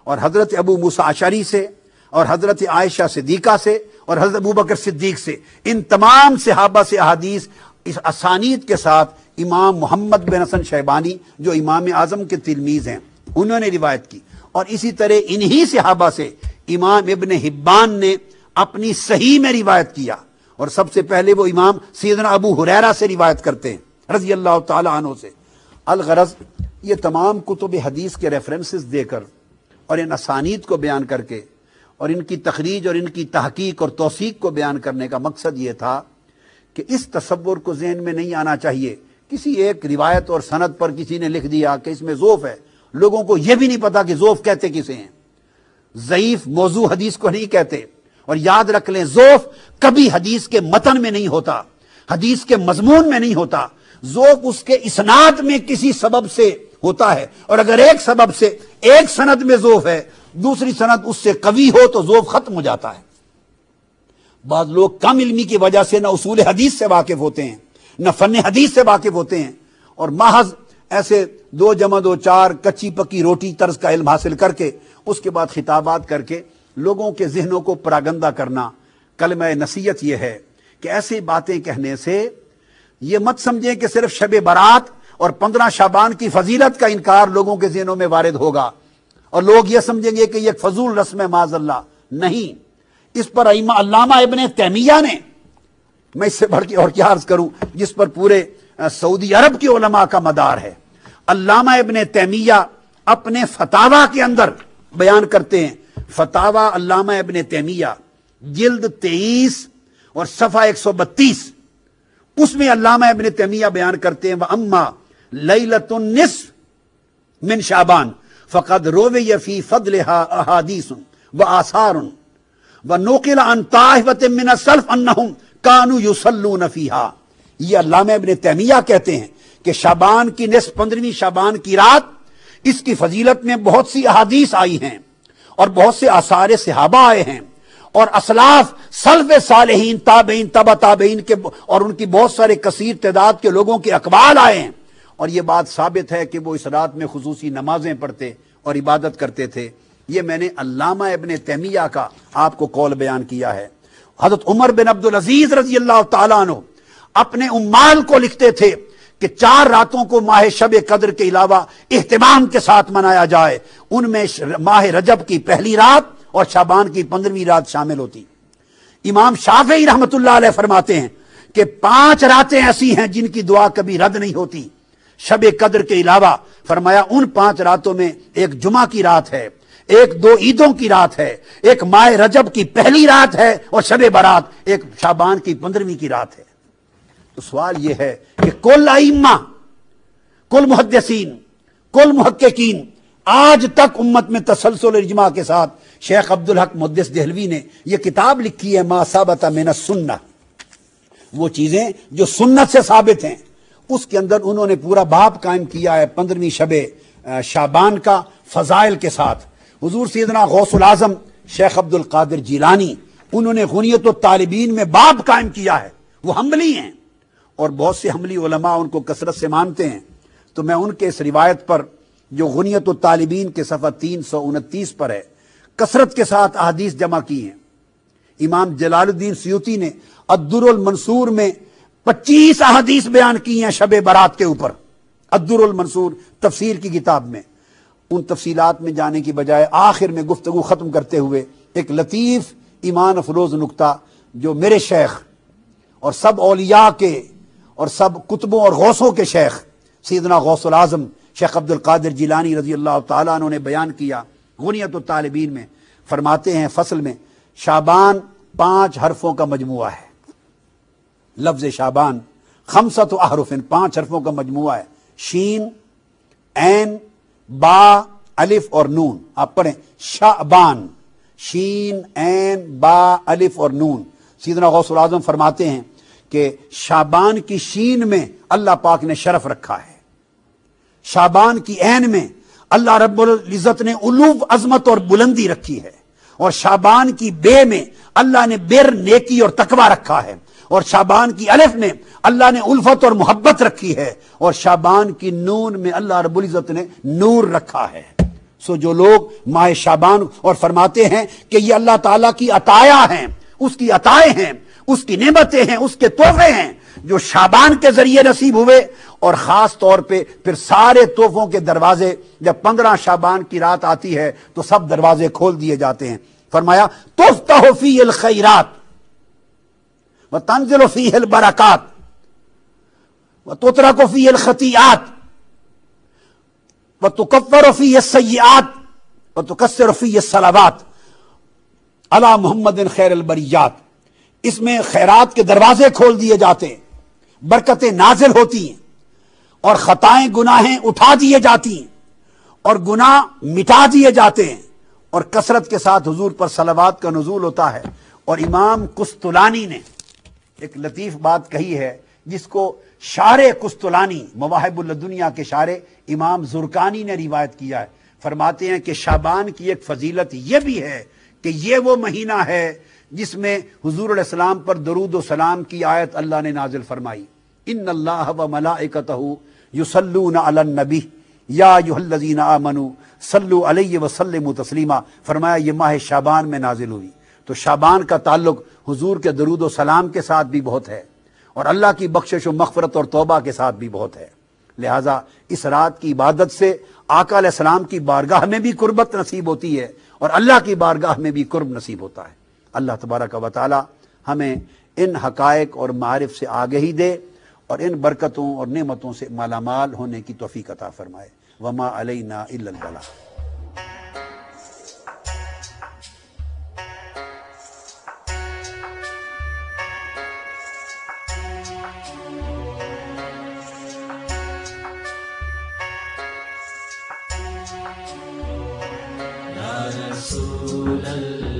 اور حضرت ابو موسیٰ اشعری سے، اور حضرت عائشہ صدیقہ سے، اور حضرت ابو بکر صدیق سے، ان تمام صحابہ سے احادیث اس اسانید کے ساتھ امام محمد بن حسن شیبانی جو امام اعظم کے تلمیذ ہیں انہوں نے روایت کی۔ اور اسی طرح انہی صحابہ سے امام ابن حبان نے اپنی صحیح میں روایت کیا، اور سب سے پہلے وہ امام سیدنا ابو ہریرہ سے روایت کرتے ہیں رضی اللہ تعالی عنہ سے۔ الغرض یہ تمام کتب حدیث کے ریفرنسز دے کر اور ان اسانید کو بیان کر کے اور ان کی تخریج اور ان کی تحقیق اور توثیق کو بیان کرنے کا مقصد یہ تھا کہ اس تصور کو ذہن میں نہیں آنا چاہیے کسی ایک روایت اور سند پر کسی نے لکھ دیا کہ اس میں ضعف ہے، لوگوں کو یہ بھی نہیں پتا کہ ضعف کہتے کسے ہیں، ضعیف موضوع حدیث کو نہیں کہتے۔ اور یاد رکھ لیں ضعف کبھی حدیث کے متن میں نہیں ہوتا، حدیث کے مضمون میں نہیں ہوتا، ضعف اس کے اسناد میں کسی سبب سے ہوتا ہے، اور اگر ایک سبب سے ایک سند میں ضعف ہے دوسری سند اس سے قوی ہو تو ضعف ختم ہو جاتا ہے۔ بعض لوگ کم علمی کی وجہ سے نہ اصول حدیث سے واقف ہوتے ہیں نہ فن حدیث سے واقف ہوتے ہیں، اور محض ایسے 2 + 2 = 4 کچی پکی روٹی طرز کا علم حاصل کر کے اس کے بعد خطابات کر کے لوگوں کے ذہنوں کو پراگندہ کرنا۔ کلمہ نصیحت یہ ہے کہ ایسی باتیں کہنے سے یہ مت سمجھیں کہ صرف شب برات اور 15 شعبان کی فضیلت کا انکار لوگوں کے ذہنوں میں وارد ہوگا اور لوگ یہ سمجھیں گے کہ یہ ایک فضول رسم ہے معاذ اللہ. نہیں، اس پر علامہ ابن تیمیہ نے، میں اس سے بڑھ کے اور کیا عرض کروں، جس پر پورے سعودی عرب کے علماء کا مدار ہے. علامہ ابن تیمیہ اپنے فتاوی کے اندر بیان کرتے ہیں. فتاوی علامہ ابن تیمیہ جلد 23 اور صفحہ 132، اس میں علامہ ابن تیمیہ بیان کرتے ہیں وَأَمَّا لَيْلَةُ النِّصْفِ مِنْ شعبان فَقَدْ رُوِيَ فِي فَضْلِهَا أَحَادِيثٌ وَآثَارٌ وَنُقِلَ عَنْ طَائِفَةٍ مِنَ السَّلَفِ أَنَّهُمْ كَانُوا يُصَلُّونَ فِيهَا. یہ علامہ ابن تیمیہ کہتے ہیں کہ شعبان کی نصف 15ویں شعبان کی رات، اس کی فضیلت میں بہت سی احادیث آئی ہیں اور بہت سے آثار صحابہ آئے ہیں اور اسلاف سلف صالحین تابعین تبع تابعین کے اور ان کی بہت سارے کثیر تعداد کے لوگوں کے اقوال آئے ہیں، اور یہ بات ثابت ہے کہ وہ اس رات میں خصوصی نمازیں پڑھتے اور عبادت کرتے تھے. یہ میں نے علامہ ابن تیمیہ کا آپ کو قول بیان کیا ہے. حضرت عمر بن عبدالعزیز رضی اللہ تعالیٰ عنہ اپنے امال کو لکھتے تھے کہ 4 راتوں کو ماہ شب قدر کے علاوہ اہتمام کے ساتھ منایا جائے. ان میں ماہ رجب کی پہلی رات اور شعبان کی 15ویں رات شامل ہوتی. امام شافعی رحمت اللہ علیہ فرماتے ہیں کہ 5 راتیں ایسی ہیں جن کی دعا کبھی رد نہیں ہوتی شب قدر کے علاوہ. فرمایا ان 5 راتوں میں ایک جمعہ کی رات ہے، ایک 2 عیدوں کی رات ہے، ایک ماہ رجب کی پہلی رات ہے اور شب برات ایک شعبان کی 15ویں کی رات ہے. تو سوال یہ ہے کہ کل ائمہ، کل محدثین، کل محققین، آج تک امت میں تسلسل اجماع کے ساتھ شیخ عبدالحق محدث دہلوی نے یہ کتاب لکھی ہے ما ثبت من السنہ، وہ چیزیں جو سنت سے ثابت ہیں. اس کے اندر انہوں نے پورا باب قائم کیا ہے 15ویں شب شعبان کا فضائل کے ساتھ. حضور سیدنا غوث العظم شیخ عبد القادر جیلانی، انہوں نے غنیت الطالبین میں باب قائم کیا ہے. وہ حنبلی ہیں اور بہت سے حنبلی علماء ان کو کثرت سے مانتے ہیں. تو میں ان کے اس روایت پر جو غنیت الطالبین کے صفحہ 329 پر ہے کثرت کے ساتھ احادیث جمع کی ہیں. امام جلال الدین سیوطی نے الدر المنصور میں 25 احادیث بیان کی ہیں شب برات کے اوپر، الدر المنصور تفسیر کی کتاب میں. ان تفصیلات میں جانے کی بجائے آخر میں گفتگو ختم کرتے ہوئے ایک لطیف ایمان افروز نکتہ جو میرے شیخ اور سب اولیاء کے اور سب کتبوں اور غوثوں کے شیخ سیدنا غوث العظم شیخ عبد القادر جیلانی رضی اللہ تعالیٰ عنہ نے بیان کیا غنیت الطالبین میں. فرماتے ہیں فصل میں شعبان 5 حرفوں کا مجموعہ ہے. لفظ شعبان 5 احرف، 5 حرفوں کا مجموعہ ہے. شین، عین، با، الف اور نون. آپ پڑھیں شعبان، شین، عین، با، الف اور نون. سیدنا غوث العظم فرماتے ہیں کہ شعبان کی شین میں اللہ پاک نے شرف رکھا ہے، شعبان کی عین میں اللہ رب العزت نے علو، عظمت اور بلندی رکھی ہے، اور شعبان کی بے میں اللہ نے بر، نیکی اور تقوی رکھا ہے، اور شعبان کی الف میں اللہ نے الفت اور محبت رکھی ہے، اور شعبان کی نون میں اللہ رب العزت نے نور رکھا ہے. سو جو لوگ ماہ شعبان اور فرماتے ہیں کہ یہ اللہ تعالیٰ کی عطایا ہیں، اس کی عطائیں ہیں، اس کی نعمتیں ہیں، اس کے تحفے ہیں جو شعبان کے ذریعے نصیب ہوئے، اور خاص طور پہ پھر سارے تحفوں کے دروازے جب 15 شعبان کی رات آتی ہے تو سب دروازے کھول دیے جاتے ہیں. فرمایا تفتح فیہ الخیرات وتنزل فیہ البرکات وتترک فیہ الخطیئات وتکفر فیہ السیئات وتکثر فیہ الصلوات علی محمد خیر البریات. اس میں خیرات کے دروازے کھول دیے جاتے ہیں، برکتیں نازل ہوتی ہیں، اور خطائیں گناہیں اٹھا دیے جاتی ہیں، اور گناہ مٹا دیے جاتے ہیں، اور کثرت کے ساتھ حضور پر صلوات کا نزول ہوتا ہے. اور امام قسطلانی نے ایک لطیف بات کہی ہے جس کو شارح قسطلانی، مواہب الدنیا کے شارح امام زرکانی نے روایت کیا ہے. فرماتے ہیں کہ شعبان کی ایک فضیلت یہ بھی ہے کہ یہ وہ مہینہ ہے جس میں حضور علیہ السلام پر درود و سلام کی آیت اللہ نے نازل فرمائی. ان اللہ و ملائکتہ یصلون علی النبی یا ایھا الذین آمنوا صلوا علیہ وسلموا تسلیما. فرمایا یہ ماہ شعبان میں نازل ہوئی. تو شعبان کا تعلق حضور کے درود و سلام کے ساتھ بھی بہت ہے، اور اللہ کی بخشش و مغفرت اور توبہ کے ساتھ بھی بہت ہے۔ لہٰذا اس رات کی عبادت سے آقا علیہ السلام کی بارگاہ میں بھی قربت نصیب ہوتی ہے اور اللہ کی بارگاہ میں بھی قرب نصیب ہوتا ہے۔ اللہ تبارک و تعالی ہمیں ان حقائق اور معارف سے آگہی دے اور ان برکتوں اور نعمتوں سے مالا مال ہونے کی توفیق عطا فرمائے۔ وما علینا الا البلاغ۔ رسول اللہ